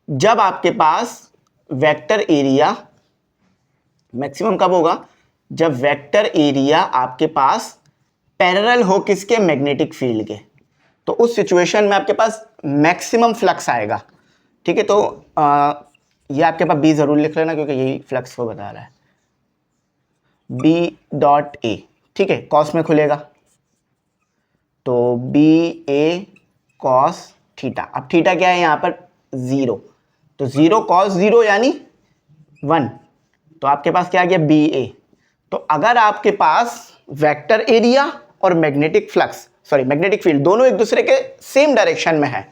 जब आपके पास वेक्टर एरिया, मैक्सिमम कब होगा? जब वेक्टर एरिया आपके पास पैरेलल हो किसके? मैग्नेटिक फील्ड के। तो उस सिचुएशन में आपके पास मैक्सिमम फ्लक्स आएगा। ठीक है, तो ये आपके पास B जरूर लिख लेना क्योंकि यही फ्लक्स को बता रहा है, B.A। ठीक है, कॉस में खुलेगा तो BA कॉस थीटा। अब थीटा क्या है यहाँ पर? 0, तो 0 कॉस 0 यानी 1, तो आपके पास क्या आ गया? BA। तो अगर आपके पास वेक्टर एरिया और magnetic flux, sorry magnetic field, दोनों एक दूसरे के सेम डायरेक्शन में है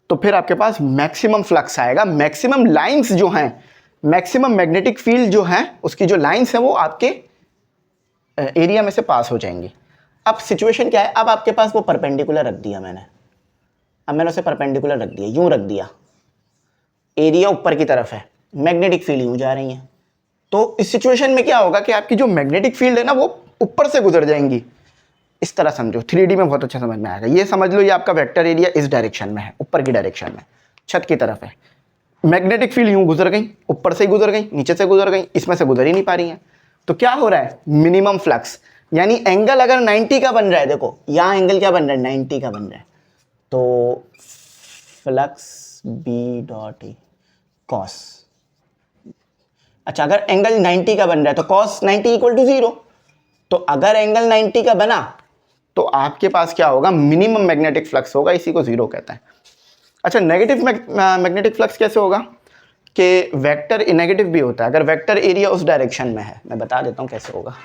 तो फिर आपके पास मैक्सिमम फ्लक्स आएगा। मैक्सिमम लाइंस जो हैं, मैक्सिमम मैग्नेटिक फील्ड जो है उसकी जो लाइंस हैं वो आपके एरिया में से पास हो जाएंगी। अब सिचुएशन क्या है? अब आपके पास वो परपेंडिकुलर रख दिया मैंने, अब मैंने उसे परपेंडिकुलर रख दिया, यूं रख दिया, एरिया ऊपर की तरफ है, मैग्नेटिक फील्ड यूं जा रही है, तो इस सिचुएशन में क्या होगा कि आपकी जो मैग्नेटिक फील्ड है ना वो ऊपर से गुजर जाएंगी। इस तरह समझो, 3D में बहुत अच्छा समझ में आएगा। ये समझ लो ये आपका वेक्टर एरिया इस डायरेक्शन में है, ऊपर की डायरेक्शन में, छत की तरफ है, मैग्नेटिक फील्ड यूं गुजर गई, ऊपर से गुजर गई, नीचे से गुजर गई, इसमें से गुजर ही नहीं पा रही है, तो क्या हो रहा है? Minimum flux. यानी एंगल अगर 90 का बन रहा है, देखो यहां एंगल क्या बन रहा है? 90 का बन रहा है, तो फ्लक्स B.A कॉस। अच्छा, अगर एंगल 90 का बन रहा है तो कॉस 90 = 0। तो अगर एंगल 90 का बना तो आपके पास क्या होगा? मिनिमम मैग्नेटिक फ्लक्स होगा, इसी को 0 कहता है। अच्छा, नेगेटिव मैग्नेटिक फ्लक्स कैसे होगा? कि वेक्टर नेगेटिव भी होता है अगर वेक्टर एरिया उस डायरेक्शन में है। मैं बता देता हूँ कैसे होगा,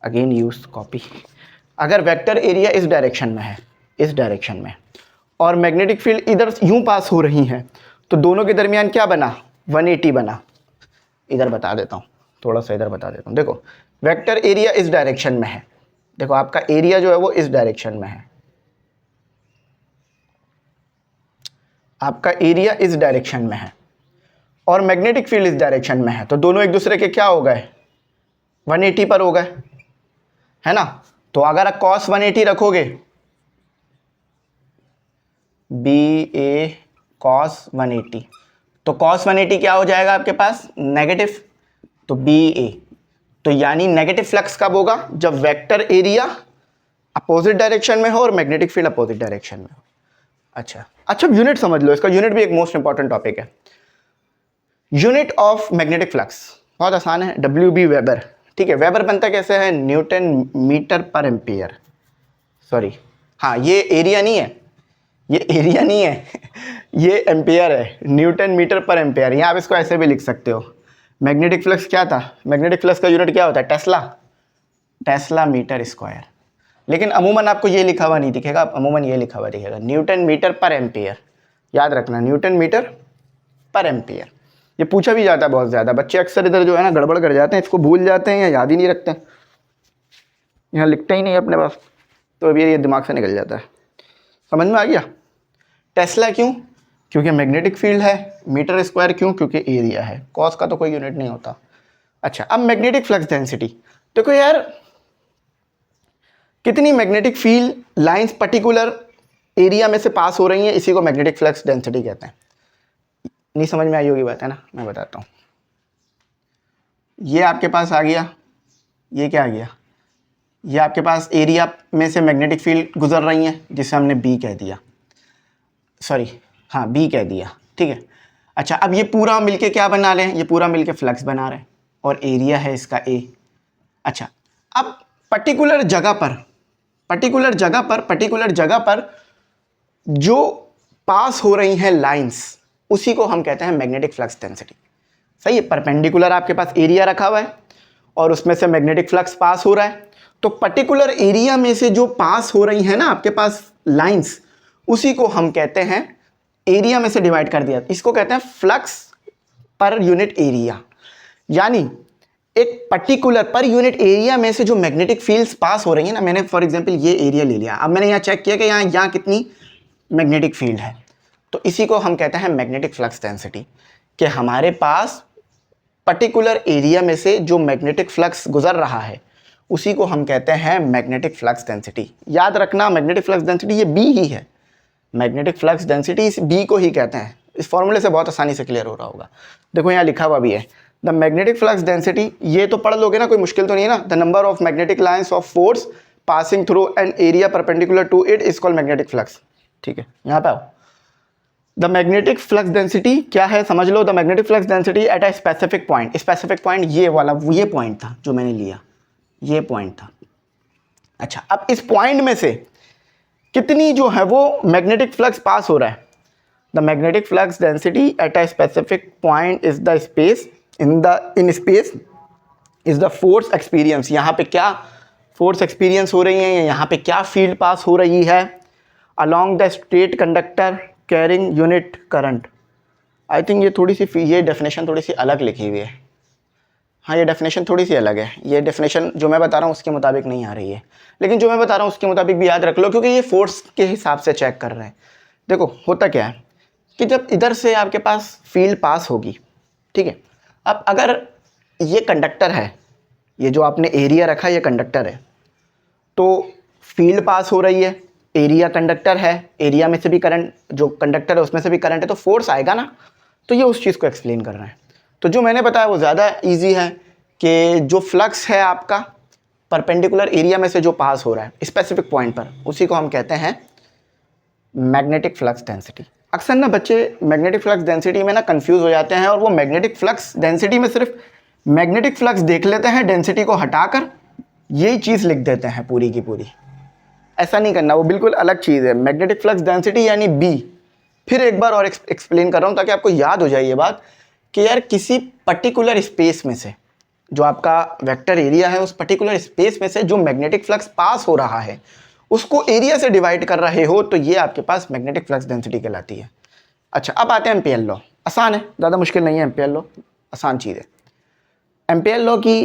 अगेन यूज कॉपी। अगर वेक्टर एरिया इस डायरेक्शन में है, इस डायरेक्शन में, और मैग्नेटिक फील्ड इधर यूं पास हो रही हैं, तो दोनों के दरमियान क्या बना? 180 बना। इधर बता देता हूँ, थोड़ा सा इधर बता देता हूँ। देखो वेक्टर एरिया इस डायरेक्शन में है, देखो आपका एरिया जो है वो इस डायरेक्शन में है, आपका एरिया इस डायरेक्शन में है और मैग्नेटिक फील्ड इस डायरेक्शन में है, तो दोनों एक दूसरे के क्या हो गए? 180 पर हो गए, है ना। तो अगर आप cos 180 रखोगे, BA cos 180, तो cos 180 क्या हो जाएगा आपके पास? नेगेटिव, तो BA। तो यानी नेगेटिव फ्लक्स कब होगा? जब वेक्टर एरिया अपोजिट डायरेक्शन में हो और मैग्नेटिक फील्ड अपोजिट डायरेक्शन में हो। अच्छा यूनिट समझ लो, इसका यूनिट भी एक मोस्ट इंपॉर्टेंट टॉपिक है। यूनिट ऑफ मैग्नेटिक फ्लक्स बहुत आसान है, WB वेबर। ठीक है, वेबर बनता कैसे है, न्यूटन मीटर पर एम्पियर। सॉरी, हाँ ये एरिया नहीं है, ये एरिया नहीं है ये एम्पियर है, न्यूटन मीटर पर एम्पियर। यहाँ आप इसको ऐसे भी लिख सकते हो। मैग्नेटिक फ्लक्स क्या था, मैग्नेटिक फ्लक्स का यूनिट क्या होता है, टेस्ला मीटर स्क्वायर। लेकिन अमूमन आपको ये लिखा हुआ नहीं दिखेगा, अमूमन ये लिखा हुआ दिखेगा न्यूटन मीटर पर एम्पियर। याद रखना, न्यूटन मीटर पर एम्पियर। ये पूछा भी जाता है बहुत ज़्यादा, बच्चे अक्सर इधर जो है ना गड़बड़ कर जाते हैं, इसको भूल जाते हैं या याद ही नहीं रखते हैं, यहाँ लिखते ही नहीं अपने पास, तो अभी ये दिमाग से निकल जाता है। समझ में आ गया। टेस्ला क्यों, क्योंकि मैग्नेटिक फील्ड है। मीटर स्क्वायर क्यों, क्योंकि एरिया है। कॉस का तो कोई यूनिट नहीं होता। अच्छा, अब मैग्नेटिक फ्लक्स डेंसिटी देखो यार, कितनी magnetic field lines particular area में से पास हो रही हैं, इसी को मैग्नेटिक फ्लक्स डेंसिटी कहते हैं। नहीं समझ में आई होगी बात, है ना, मैं बताता हूँ। ये आपके पास आ गया, ये क्या आ गया, ये आपके पास एरिया में से मैग्नेटिक फील्ड गुजर रही हैं, जिसे हमने बी कह दिया, सॉरी हाँ बी कह दिया। ठीक है। अच्छा, अब ये पूरा मिलके क्या बना रहे हैं, ये पूरा मिलके फ्लक्स बना रहे हैं और एरिया है इसका ए। अच्छा, अब पर्टिकुलर जगह पर जो पास हो रही हैं लाइंस, उसी को हम कहते हैं मैग्नेटिक फ्लक्स डेंसिटी। सही है, परपेंडिकुलर आपके पास एरिया रखा हुआ है और उसमें से मैग्नेटिक फ्लक्स पास हो रहा है, तो पर्टिकुलर एरिया में से जो पास हो रही है ना आपके पास लाइंस, उसी को हम कहते हैं, एरिया में से डिवाइड कर दिया, इसको कहते हैं फ्लक्स पर यूनिट एरिया। यानी एक पर्टिकुलर पर यूनिट एरिया में से जो मैग्नेटिक फील्ड्स पास हो रही है ना, मैंने फॉर एग्जांपल ये एरिया ले लिया, अब मैंने यहाँ चेक किया कि यहाँ कितनी मैग्नेटिक फील्ड है, तो इसी को हम कहते हैं मैग्नेटिक फ्लक्स डेंसिटी, कि हमारे पास पर्टिकुलर एरिया में से जो मैग्नेटिक फ्लक्स गुजर रहा है, उसी को हम कहते हैं मैग्नेटिक फ्लक्स डेंसिटी। याद रखना, मैग्नेटिक फ्लक्स डेंसिटी ये बी ही है, मैग्नेटिक फ्लक्स डेंसिटी इस बी को ही कहते हैं। इस फॉर्मूले से बहुत आसानी से क्लियर हो रहा होगा। देखो यहाँ लिखा हुआ भी है, द मैग्नेटिक फ्लक्स डेंसिटी, ये तो पढ़ लोगे ना, कोई मुश्किल तो नहीं है ना। The number of magnetic lines of force passing through an area perpendicular to it is called magnetic flux. ठीक है, यहाँ पे आओ। द मैग्नेटिक फ्लक्स डेंसिटी क्या है, समझ लो। The magnetic flux density at a specific point, specific point ये वाला, ये पॉइंट था जो मैंने लिया, ये पॉइंट था। अच्छा, अब इस पॉइंट में से कितनी जो है वो मैग्नेटिक फ्लक्स पास हो रहा है। The magnetic flux density at a specific point is the space in space is the force experience. यहाँ पे क्या फोर्स एक्सपीरियंस हो रही है, यहाँ पे क्या फील्ड पास हो रही है along the straight conductor carrying unit current. I think ये थोड़ी सी ये डेफिनेशन थोड़ी सी अलग लिखी हुई है। हाँ, ये डेफिनेशन थोड़ी सी अलग है, ये डेफिनेशन जो मैं बता रहा हूँ उसके मुताबिक नहीं आ रही है, लेकिन जो मैं बता रहा हूँ उसके मुताबिक भी याद रख लो, क्योंकि ये फोर्स के हिसाब से चेक कर रहे हैं। देखो होता क्या है कि जब इधर से आपके पास फील्ड पास होगी, ठीक है, अब अगर ये कंडक्टर है, ये जो आपने एरिया रखा ये कंडक्टर है, तो फील्ड पास हो रही है, एरिया कंडक्टर है, एरिया में से भी करंट, जो कंडक्टर है उसमें से भी करंट है, तो फोर्स आएगा ना। तो ये उस चीज़ को एक्सप्लेन कर रहे हैं। तो जो मैंने बताया वो ज़्यादा इजी है कि जो फ्लक्स है आपका परपेंडिकुलर एरिया में से जो पास हो रहा है स्पेसिफिक पॉइंट पर, उसी को हम कहते हैं मैग्नेटिक फ्लक्स डेंसिटी। अक्सर ना बच्चे मैग्नेटिक फ्लक्स डेंसिटी में ना कंफ्यूज हो जाते हैं और वो मैग्नेटिक फ्लक्स डेंसिटी में सिर्फ मैग्नेटिक फ्लक्स देख लेते हैं, डेंसिटी को हटाकर यही चीज़ लिख देते हैं पूरी की पूरी। ऐसा नहीं करना, वो बिल्कुल अलग चीज़ है। मैग्नेटिक फ्लक्स डेंसिटी यानी बी। फिर एक बार और एक्सप्लेन कर रहा हूँ ताकि आपको याद हो जाए ये बात कि यार किसी पर्टिकुलर स्पेस में से जो आपका वेक्टर एरिया है, उस पर्टिकुलर स्पेस में से जो मैग्नेटिक फ्लक्स पास हो रहा है उसको एरिया से डिवाइड कर रहे हो, तो ये आपके पास मैग्नेटिक फ्लक्स डेंसिटी कहलाती है। अच्छा, अब आते हैं एम्पियर लॉ। आसान है, ज़्यादा मुश्किल नहीं है। एम्पियर लॉ आसान चीज़ है। एम्पियर लॉ की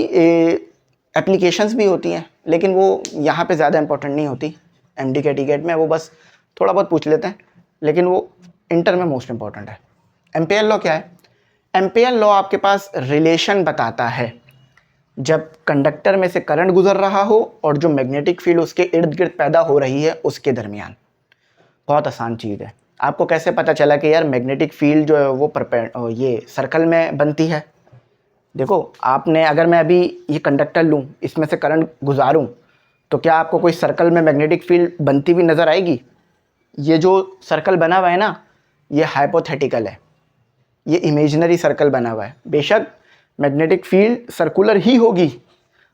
एप्लीकेशंस भी होती हैं, लेकिन वो यहाँ पे ज़्यादा इंपॉर्टेंट नहीं होती। एमडी के टिकट में वो बस थोड़ा बहुत पूछ लेते हैं, लेकिन वो इंटर में मोस्ट इंपॉर्टेंट है। एम्पियर लॉ क्या है? एम्पियर लॉ आपके पास रिलेशन बताता है जब कंडक्टर में से करंट गुजर रहा हो और जो मैग्नेटिक फील्ड उसके इर्द गिर्द पैदा हो रही है उसके दरमियान। बहुत आसान चीज़ है। आपको कैसे पता चला कि यार मैग्नेटिक फील्ड जो है वो ये सर्कल में बनती है? देखो, आपने अगर मैं अभी ये कंडक्टर लूँ, इसमें से करंट गुजारूँ, तो क्या आपको कोई सर्कल में मैग्नेटिक फील्ड बनती हुई नज़र आएगी? ये जो सर्कल बना हुआ है ना, ये हाइपोथेटिकल है, ये इमेजिनरी सर्कल बना हुआ है। बेशक मैग्नेटिक फील्ड सर्कुलर ही होगी,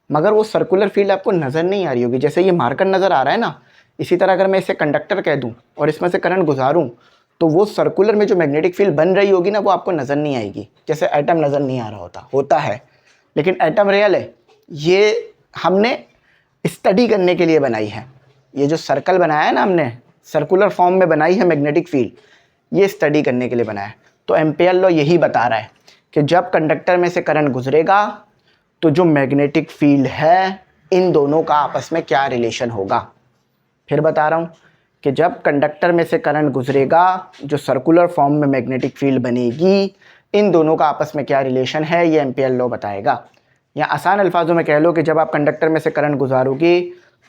मगर वो सर्कुलर फील्ड आपको नज़र नहीं आ रही होगी। जैसे ये मार्कर नज़र आ रहा है ना, इसी तरह अगर मैं इसे कंडक्टर कह दूं और इसमें से करंट गुजारूं, तो वो सर्कुलर में जो मैग्नेटिक फील्ड बन रही होगी ना, वो आपको नज़र नहीं आएगी। जैसे एटम नज़र नहीं आ रहा होता है, लेकिन एटम रियल है। ये हमने स्टडी करने के लिए बनाई है। ये जो सर्कल बनाया है ना हमने, सर्कुलर फॉर्म में बनाई है मैग्नेटिक फील्ड, ये स्टडी करने के लिए बनाया है। तो एम्पियर लॉ यही बता रहा है कि जब कंडक्टर में से करंट गुजरेगा तो जो मैग्नेटिक फील्ड है, इन दोनों का आपस में क्या रिलेशन होगा। फिर बता रहा हूँ कि जब कंडक्टर में से करंट गुजरेगा, जो सर्कुलर फॉर्म में मैग्नेटिक फील्ड बनेगी, इन दोनों का आपस में क्या रिलेशन है, ये एम्पियर लॉ बताएगा। या आसान अल्फाजों में कह लो कि जब आप कंडक्टर में से करंट गुजारोगे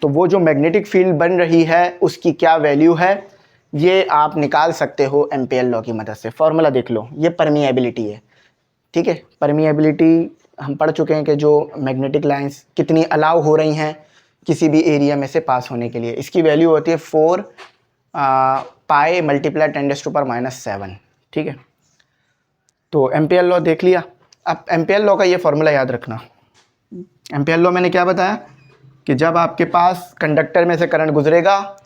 तो वो जो मैग्नेटिक फील्ड बन रही है उसकी क्या वैल्यू है, ये आप निकाल सकते हो एम्पियर लॉ की मदद से। फॉर्मूला देख लो, ये परमिएबिलिटी है, ठीक है। परमिएबिलिटी हम पढ़ चुके हैं कि जो मैग्नेटिक लाइंस कितनी अलाउ हो रही हैं किसी भी एरिया में से पास होने के लिए। इसकी वैल्यू होती है 4 पाई मल्टीप्लाई 10⁻⁻⁷, ठीक है। तो एम्पियर लॉ देख लिया। अब एम्पियर लॉ का ये फॉर्मूला याद रखना। एम्पियर लॉ मैंने क्या बताया कि जब आपके पास कंडक्टर में से करंट गुजरेगा,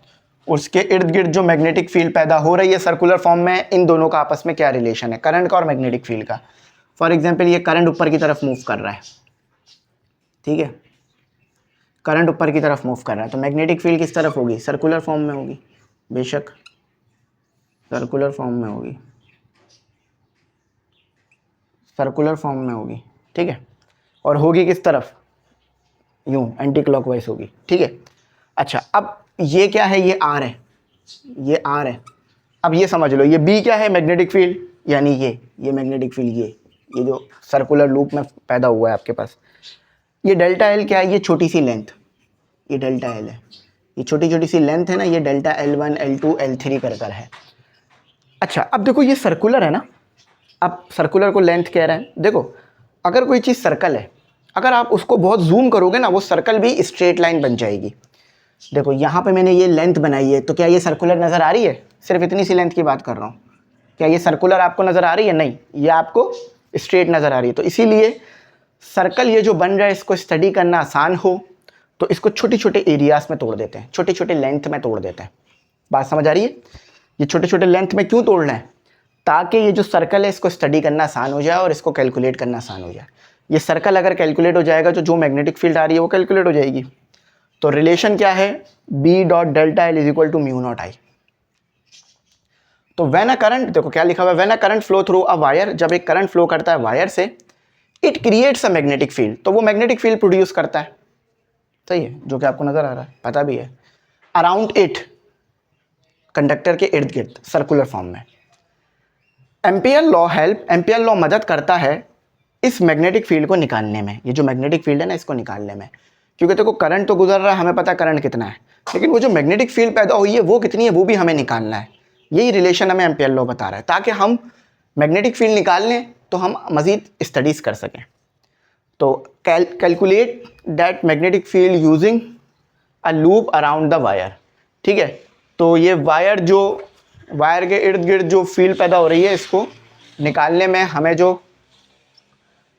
उसके इर्द गिर्द जो मैग्नेटिक फील्ड पैदा हो रही है सर्कुलर फॉर्म में, इन दोनों का आपस में क्या रिलेशन है, करंट का और मैग्नेटिक फील्ड का। फॉर एग्जांपल ये करंट ऊपर की तरफ मूव कर रहा है, ठीक है, करंट ऊपर की तरफ मूव कर रहा है, तो मैग्नेटिक फील्ड किस तरफ होगी, सर्कुलर फॉर्म में होगी। बेशक सर्कुलर फॉर्म में होगी, सर्कुलर फॉर्म में होगी, ठीक है। और होगी किस तरफ, यूं एंटी क्लॉकवाइज होगी, ठीक है। अच्छा, अब ये क्या है, ये आर है, ये आर है। अब ये समझ लो, ये बी क्या है, मैग्नेटिक फील्ड, यानी ये मैग्नेटिक फील्ड, ये जो सर्कुलर लूप में पैदा हुआ है आपके पास। ये डेल्टा एल क्या है, ये छोटी सी लेंथ, ये डेल्टा एल है, ये छोटी छोटी सी लेंथ है ना, ये डेल्टा L1 L2 L3 कर है। अच्छा, अब देखो ये सर्कुलर है ना, अब सर्कुलर को लेंथ कह रहे हैं। देखो अगर कोई चीज़ सर्कल है, अगर आप उसको बहुत जूम करोगे ना, वो सर्कल भी स्ट्रेट लाइन बन जाएगी। देखो यहाँ पे मैंने ये लेंथ बनाई है, तो क्या ये सर्कुलर नज़र आ रही है? सिर्फ इतनी सी लेंथ की बात कर रहा हूँ। क्या ये सर्कुलर आपको नज़र आ रही है? नहीं, ये आपको स्ट्रेट नज़र आ रही है। तो इसीलिए सर्कल ये जो बन रहा है, इसको स्टडी करना आसान हो तो इसको छोटे छोटे एरियाज में तोड़ देते हैं, छोटे छोटे लेंथ में तोड़ देते हैं। बात समझ आ रही है? ये छोटे छोटे लेंथ में क्यों तोड़ना है? ताकि ये जो सर्कल है इसको स्टडी करना आसान हो जाए और इसको कैलकुलेट करना आसान हो जाए। ये सर्कल अगर कैलकुलेट हो जाएगा तो जो मैग्नेटिक फील्ड आ रही है वो कैलकुलेट हो जाएगी। तो रिलेशन क्या है, B dot delta L is equal to mu nought I. तो व्हेन अ करंट, देखो क्या लिखा हुआ है, when a current flow through a wire, जब एक करंट फ्लो करता है वायर से, it creates a magnetic field, तो वो मैग्नेटिक फील्ड प्रोड्यूस करता है, सही है, जो कि आपको नजर आ रहा है, पता भी है, अराउंड इट, कंडक्टर के इर्द गिर्द सर्कुलर फॉर्म में। एम्पियर लॉ मदद करता है इस मैग्नेटिक फील्ड को निकालने में, ये जो मैग्नेटिक फील्ड है ना, इसको निकालने में। क्योंकि देखो करंट तो गुजर रहा है, हमें पता है करंट कितना है, लेकिन वो जो मैग्नेटिक फील्ड पैदा हुई है वो कितनी है, वो भी हमें निकालना है। यही रिलेशन हमें एम्पियर लॉ बता रहा है, ताकि हम मैग्नेटिक फील्ड निकाल लें तो हम मज़ीद स्टडीज़ कर सकें। तो calculate that magnetic field using a loop around the wire, ठीक है। तो ये वायर के इर्द गिर्द जो फील्ड पैदा हो रही है, इसको निकालने में हमें जो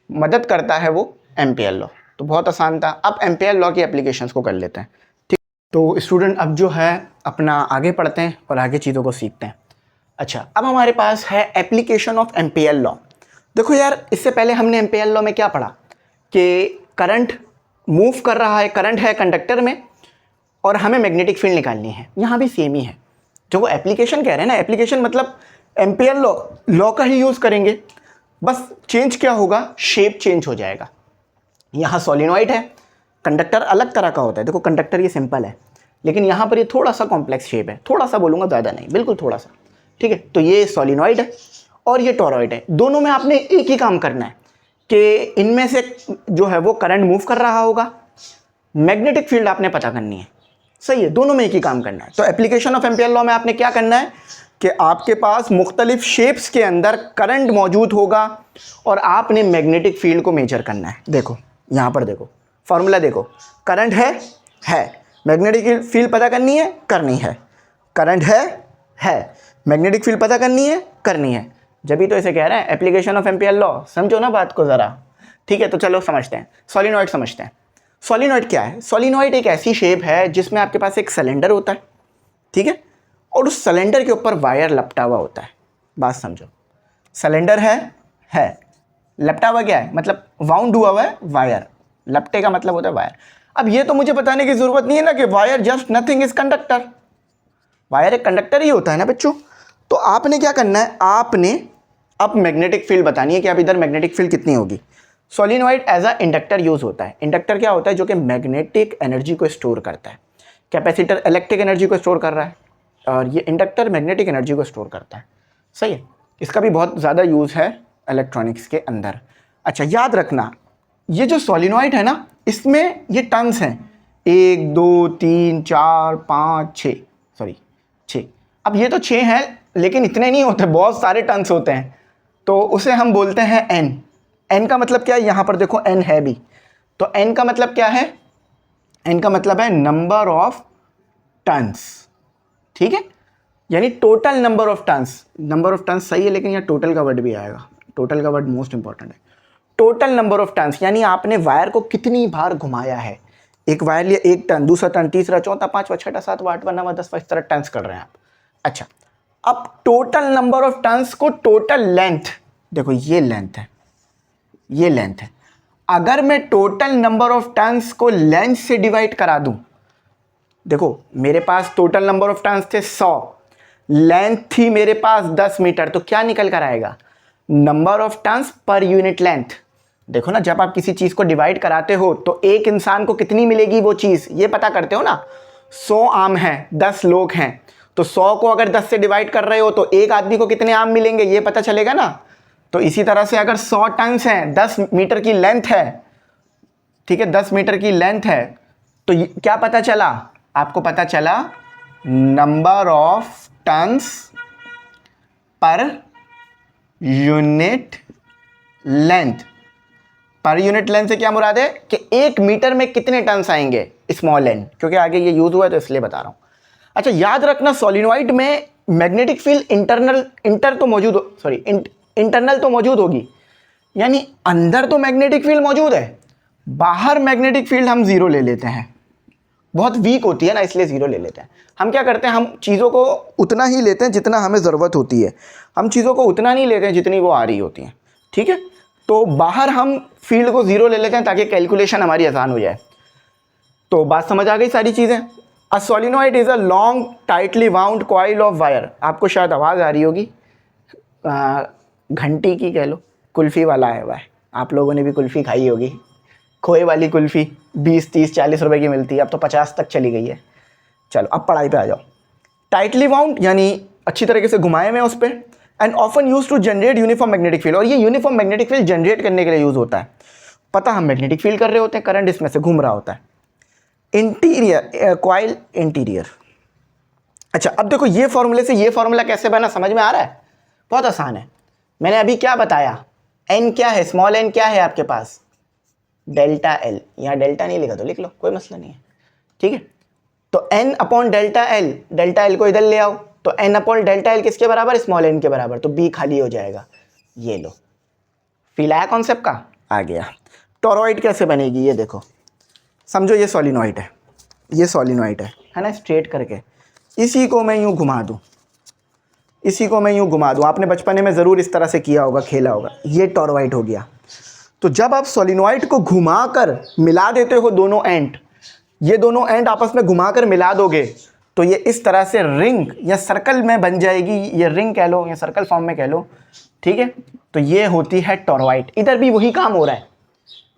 मदद करता है वो एम्पियर लॉ। तो बहुत आसान था। अब एम्पियर लॉ की एप्लीकेशंस को कर लेते हैं, ठीक। तो स्टूडेंट अब जो है अपना आगे पढ़ते हैं और आगे चीज़ों को सीखते हैं। अच्छा, अब हमारे पास है एप्लीकेशन ऑफ एम्पियर लॉ। देखो यार, इससे पहले हमने एम्पियर लॉ में क्या पढ़ा कि करंट मूव कर रहा है, करंट है कंडक्टर में और हमें मैग्नेटिक फील्ड निकालनी है। यहाँ भी सेम ही है। जो वो एप्लीकेशन कह रहे हैं ना, एप्लीकेशन मतलब एम्पियर लॉ का ही यूज़ करेंगे, बस चेंज क्या होगा, शेप चेंज हो जाएगा। यहाँ सोलिनॉइड है, कंडक्टर अलग तरह का होता है। देखो कंडक्टर ये सिंपल है, लेकिन यहाँ पर ये थोड़ा सा कॉम्प्लेक्स शेप है, थोड़ा सा बोलूँगा, ज़्यादा नहीं, बिल्कुल थोड़ा सा, ठीक है। तो ये सोलिनॉइड है और ये टॉरॉइड है। दोनों में आपने एक ही काम करना है कि इनमें से जो है वो करंट मूव कर रहा होगा, मैग्नेटिक फील्ड आपने पता करनी है, सही है। दोनों में एक ही काम करना है। तो एप्लीकेशन ऑफ एम्पियर लॉ में आपने क्या करना है कि आपके पास मुख्तलिफ शेप्स के अंदर करंट मौजूद होगा और आपने मैग्नेटिक फील्ड को मेजर करना है। देखो यहाँ पर देखो, फॉर्मूला देखो, करंट है, मैग्नेटिक फील्ड पता करनी है, करनी है। करंट है। मैग्नेटिक फील्ड पता करनी है, करनी है। जब भी तो इसे कह रहे हैं एप्लीकेशन ऑफ एम्पियर लॉ। समझो ना बात को ज़रा, ठीक है। तो चलो समझते हैं, सोलिनॉइड समझते हैं। सोलिनॉइड क्या है? सोलिनॉइड एक ऐसी शेप है जिसमें आपके पास एक सिलेंडर होता है, ठीक है, और उस सिलेंडर के ऊपर वायर लपटा हुआ होता है। बात समझो, सिलेंडर है, लपटा हुआ क्या है? मतलब वाउंड हुआ हुआ है वायर। लपटे का मतलब होता है वायर। अब ये तो मुझे बताने की जरूरत नहीं है ना कि wire just nothing is conductor. Wire एक कंडक्टर ही होता है ना बच्चों। तो आपने क्या करना है, आपने अब मैग्नेटिक फील्ड बतानी है कि अब इधर मैग्नेटिक फील्ड कितनी होगी। Solenoid as a inductor use होता है। इंडक्टर क्या होता है? जो कि मैग्नेटिक एनर्जी को स्टोर करता है। कैपेसिटर इलेक्ट्रिक एनर्जी को स्टोर कर रहा है और ये इंडक्टर मैग्नेटिक एनर्जी को स्टोर करता है। सही है। इसका भी बहुत ज़्यादा यूज़ है इलेक्ट्रॉनिक्स के अंदर। अच्छा, याद रखना ये जो सोलिनॉइड है ना, इसमें ये टर्न्स हैं, 1 2 3 4 5 6, सॉरी 6। अब ये तो 6 हैं, लेकिन इतने नहीं होते, बहुत सारे टर्न्स होते हैं। तो उसे हम बोलते हैं एन। एन का मतलब क्या है? यहाँ पर देखो एन है भी। तो एन का मतलब क्या है? एन का मतलब है नंबर ऑफ टर्न्स, ठीक है, यानी total number of turns. Number of turns सही है, लेकिन यहाँ टोटल का वर्ड भी आएगा। टोटल का वर्ड मोस्ट इंपॉर्टेंट है। टोटल नंबर ऑफ टर्न्स यानी आपने वायर को कितनी बार घुमाया है। एक वायर लिया, 1 टर्न, दूसरा टर्न, तीसरा, चौथा, पांचवा, छठा, सातवां, आठवां, नवां, 10वां, इस तरह टर्न्स कर रहे हैं आप। अच्छा, अब टोटल नंबर ऑफ टर्न्स को टोटल लेंथ, देखो ये लेंथ है, ये लेंथ है। अगर मैं टोटल नंबर ऑफ टर्न्स को लेंथ से डिवाइड करा दूं, देखो मेरे पास टोटल नंबर ऑफ टर्न्स थे 100, लेंथ थी मेरे पास 10 मीटर, तो क्या निकल कर आएगा? Number of turns per unit length. देखो ना, जब आप किसी चीज को डिवाइड कराते हो तो एक इंसान को कितनी मिलेगी वो चीज, ये पता करते हो ना। 100 आम हैं, 10 लोग हैं, तो 100 को अगर 10 से डिवाइड कर रहे हो तो एक आदमी को कितने आम मिलेंगे ये पता चलेगा ना। तो इसी तरह से अगर 100 टन्स हैं, 10 मीटर की लेंथ है, ठीक है, 10 मीटर की लेंथ है, तो क्या पता चला आपको? पता चला number of turns per unit length. Per unit length से क्या मुराद है कि 1 मीटर में कितने टन्स आएंगे, स्मॉल एन, क्योंकि आगे ये यूज हुआ है तो इसलिए बता रहा हूं। अच्छा, याद रखना सोलिनॉइड में मैग्नेटिक फील्ड इंटरनल तो मौजूद होगी, यानी अंदर तो मैग्नेटिक फील्ड मौजूद है, बाहर मैग्नेटिक फील्ड हम 0 ले लेते हैं। बहुत वीक होती है ना, इसलिए 0 ले लेते हैं। हम क्या करते हैं, हम चीज़ों को उतना ही लेते हैं जितना हमें ज़रूरत होती है, हम चीज़ों को उतना नहीं लेते हैं जितनी वो आ रही होती हैं, ठीक है। तो बाहर हम फील्ड को 0 ले लेते हैं ताकि कैलकुलेशन हमारी आसान हो जाए। तो बात समझ आ गई सारी चीज़ें। A solenoid is a long tightly wound coil of wire. आपको शायद आवाज़ आ रही होगी, घंटी की कह लो, कुल्फ़ी वाला आया हुआ है, आप लोगों ने भी कुल्फ़ी खाई होगी। खोए वाली कुल्फ़ी 20 30 40 रुपए की मिलती है, अब तो 50 तक चली गई है। चलो अब पढ़ाई पे आ जाओ। टाइटली वाउंड यानी अच्छी तरीके से घुमाए हुए उस पर। And often used to generate uniform magnetic field, और ये यूनिफॉर्म मैग्नेटिक फील्ड जनरेट करने के लिए यूज होता है। पता हम मैग्नेटिक फील्ड कर रहे होते हैं, करंट इसमें से घूम रहा होता है। Interior coil interior. अच्छा, अब देखो ये फॉर्मूले से ये फॉर्मूला कैसे बना, समझ में आ रहा है? बहुत आसान है। मैंने अभी क्या बताया, एन क्या है, स्मॉल एन क्या है आपके पास, डेल्टा एल। यहाँ डेल्टा नहीं लिखा तो लिख लो, कोई मसला नहीं है, ठीक है। तो एन अपॉन डेल्टा एल को इधर ले आओ, तो एन अपॉन डेल्टा एल किसके बराबर, स्मॉल एन के बराबर, तो बी खाली हो जाएगा। ये लो, फील आया कॉन्सेप्ट का? आ गया। टोरॉइड कैसे बनेगी ये देखो, समझो ये सोलिनॉइड है, ये सोलिनॉइड है ना, स्ट्रेट करके इसी को मैं यूं घुमा दूं, इसी को मैं यूं घुमा दूं, आपने बचपने में ज़रूर इस तरह से किया होगा, खेला होगा। ये टोरॉइड हो गया। तो जब आप सोलिनॉइड को घुमाकर मिला देते हो दोनों एंड, ये दोनों एंड आपस में घुमाकर मिला दोगे तो ये इस तरह से रिंग या सर्कल में बन जाएगी। ये रिंग कह लो या सर्कल फॉर्म में कह लो, ठीक है। तो ये होती है टोरॉइड। इधर भी वही काम हो रहा है,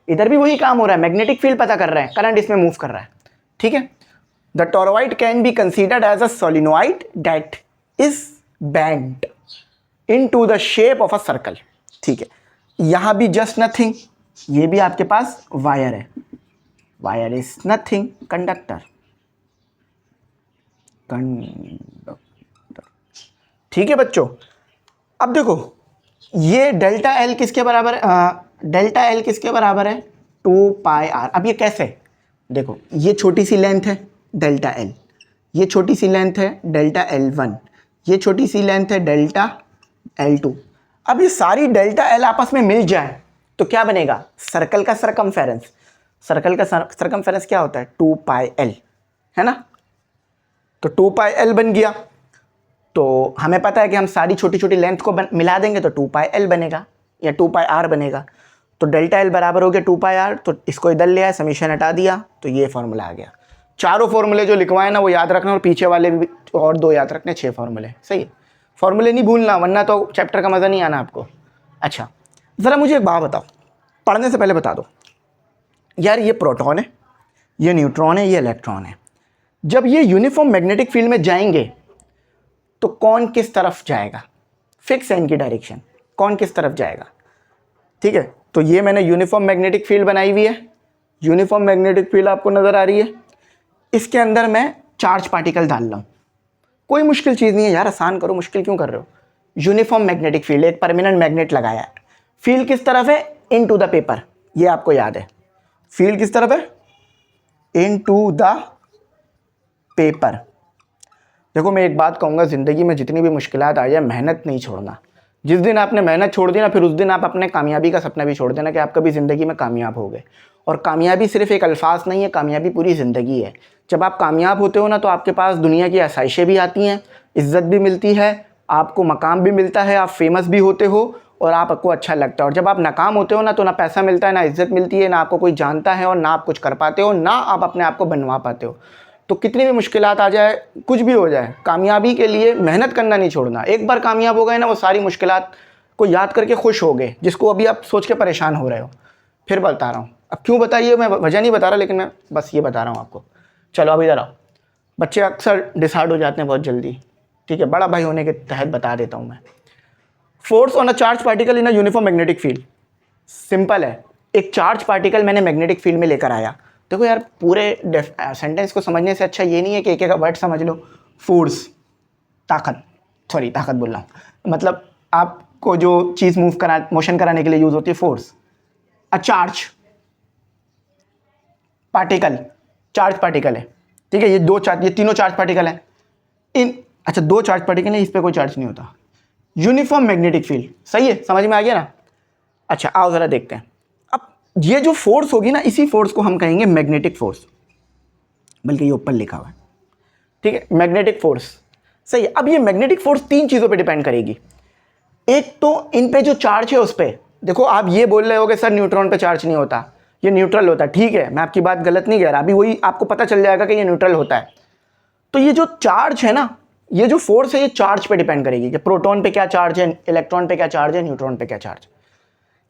इधर भी वही काम हो रहा है, मैग्नेटिक फील्ड पता कर रहे हैं, करंट इसमें मूव कर रहा है, ठीक है। The toroid can be considered as a solenoid that is bent into the shape of a circle, ठीक है। यहां भी जस्ट नथिंग, ये भी आपके पास वायर है, वायर इज नथिंग, कंडक्टर, ठीक है बच्चों। अब देखो ये डेल्टा एल किसके बराबर है, डेल्टा एल किसके बराबर है, 2 पाई आर। अब ये कैसे, देखो ये छोटी सी लेंथ है डेल्टा एल, ये छोटी सी लेंथ है डेल्टा L1, ये छोटी सी लेंथ है डेल्टा L2। अब ये सारी डेल्टा एल आपस में मिल जाए तो क्या बनेगा, सर्कल का सरकमफेरेंस। सर्कल का सरकमफेरेंस क्या होता है, 2 पाई एल, है ना। तो 2 पाई एल बन गया। तो हमें पता है कि हम सारी छोटी छोटी लेंथ को मिला देंगे तो 2 पाई एल बनेगा या 2 पाई आर बनेगा। तो डेल्टा एल बराबर हो गया 2 पाई आर, तो इसको इधर ले आया, समीशन हटा दिया, तो ये फॉर्मूला आ गया। चारों फॉर्मूले जो लिखवाए ना वो याद रखना, और पीछे वाले भी और 2 याद रखने, 6 फॉर्मूले। सही है, फॉर्मूले नहीं भूलना वरना तो चैप्टर का मज़ा नहीं आना आपको। अच्छा ज़रा मुझे एक बात बताओ, पढ़ने से पहले बता दो यार, ये प्रोटॉन है, ये न्यूट्रॉन है, ये इलेक्ट्रॉन है। जब ये यूनिफॉर्म मैग्नेटिक फील्ड में जाएंगे तो कौन किस तरफ जाएगा, फिक्स है इनकी डायरेक्शन, कौन किस तरफ जाएगा। ठीक है, तो ये मैंने यूनिफॉर्म मैग्नेटिक फील्ड बनाई हुई है। यूनिफॉर्म मैग्नेटिक फील्ड आपको नज़र आ रही है, इसके अंदर मैं चार्ज पार्टिकल डाल रहा हूँ। कोई मुश्किल चीज़ नहीं है यार, आसान करो, मुश्किल क्यों कर रहे हो। यूनिफॉर्म मैग्नेटिक फील्ड, एक परमानेंट मैग्नेट लगाया है। फील्ड किस तरफ है, इन टू द पेपर, ये आपको याद है। फील्ड किस तरफ है, इन टू द पेपर। देखो मैं एक बात कहूँगा, ज़िंदगी में जितनी भी मुश्किलात आ जाए मेहनत नहीं छोड़ना। जिस दिन आपने मेहनत छोड़ दी ना, फिर उस दिन आप अपने कामयाबी का सपना भी छोड़ देना कि आप कभी ज़िंदगी में कामयाब हो गए। और कामयाबी सिर्फ एक अल्फाज नहीं है, कामयाबी पूरी ज़िंदगी है। जब आप कामयाब होते हो ना तो आपके पास दुनिया की आसाइशें भी आती हैं, इज़्ज़त भी मिलती है, आपको मकाम भी मिलता है, आप फेमस भी होते हो और आपको अच्छा लगता है। और जब आप नाकाम होते हो ना तो ना पैसा मिलता है, ना इज़्ज़त मिलती है, ना आपको कोई जानता है, और ना आप कुछ कर पाते हो, ना आप अपने आप को बनवा पाते हो। तो कितनी भी मुश्किलात आ जाए, कुछ भी हो जाए, कामयाबी के लिए मेहनत करना नहीं छोड़ना। एक बार कामयाब हो गए ना, वो सारी मुश्किलात को याद करके खुश हो गए, जिसको अभी आप सोच के परेशान हो रहे हो। फिर बता रहा हूँ, अब क्यों बताइए, मैं वजह नहीं बता रहा, लेकिन मैं बस ये बता रहा हूँ आपको। चलो अब इधर आओ, बच्चे अक्सर डिसहार्ड हो जाते हैं बहुत जल्दी, ठीक है, बड़ा भाई होने के तहत बता देता हूँ मैं। Force on a charge particle in a uniform magnetic field, simple है। एक चार्ज पार्टिकल मैंने मैग्नेटिक फील्ड में लेकर आया। देखो यार, पूरे सेंटेंस को समझने से अच्छा ये नहीं है कि एक एक वर्ड समझ लो। फोर्स, ताकत, सॉरी ताकत बोल रहा हूँ, मतलब आपको जो चीज़ मोशन कराने के लिए यूज़ होती है, force. A charge particle, charge particle है, ठीक है, ये तीनों चार्ज पार्टिकल हैं। अच्छा 2 चार्ज पार्टिकल है, इस पर कोई चार्ज नहीं होता। यूनिफॉर्म मैग्नेटिक फील्ड, सही है, समझ में आ गया ना। अच्छा आओ ज़रा देखते हैं। अब ये जो फोर्स होगी ना, इसी फोर्स को हम कहेंगे मैग्नेटिक फोर्स, बल्कि ये ऊपर लिखा हुआ है, ठीक है, मैग्नेटिक फोर्स। सही है। अब ये मैग्नेटिक फोर्स 3 चीज़ों पे डिपेंड करेगी। एक तो इन पे जो चार्ज है उस पर, देखो आप ये बोल रहे हो कि सर न्यूट्रॉन पे चार्ज नहीं होता, ये न्यूट्रल होता है, ठीक है, मैं आपकी बात गलत नहीं कह रहा, अभी वही आपको पता चल जाएगा कि ये न्यूट्रल होता है। तो ये जो चार्ज है ना, ये जो फोर्स है, ये चार्ज पे डिपेंड करेगी कि प्रोटॉन पे क्या चार्ज है, इलेक्ट्रॉन पे क्या चार्ज है, न्यूट्रॉन पे क्या चार्ज।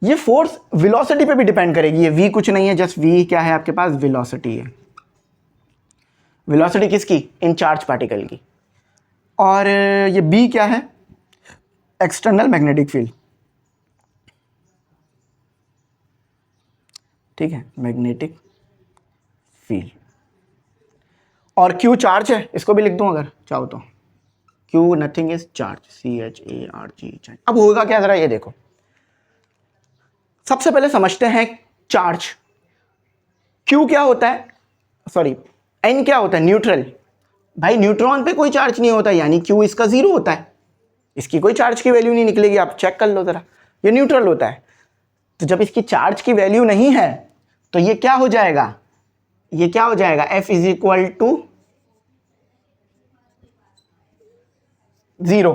ये फोर्स वेलोसिटी पे भी डिपेंड करेगी। ये v कुछ नहीं है, जस्ट v क्या है आपके पास, वेलोसिटी है। वेलोसिटी किसकी, इन चार्ज पार्टिकल की। और ये b क्या है, एक्सटर्नल मैग्नेटिक फील्ड, ठीक है, मैग्नेटिक फील्ड। और q चार्ज है, इसको भी लिख दूं अगर चाहो तो, q nothing is charge, CHARG। अब होगा क्या, जरा ये देखो। सबसे पहले समझते हैं चार्ज। Q क्या होता है, सॉरी N क्या होता है, न्यूट्रल। भाई न्यूट्रॉन पे कोई चार्ज नहीं होता, यानी Q इसका 0 होता है, इसकी कोई चार्ज की वैल्यू नहीं निकलेगी, आप चेक कर लो जरा, ये न्यूट्रल होता है। तो जब इसकी चार्ज की वैल्यू नहीं है तो ये क्या हो जाएगा, ये क्या हो जाएगा, F इज इक्वल टू 0।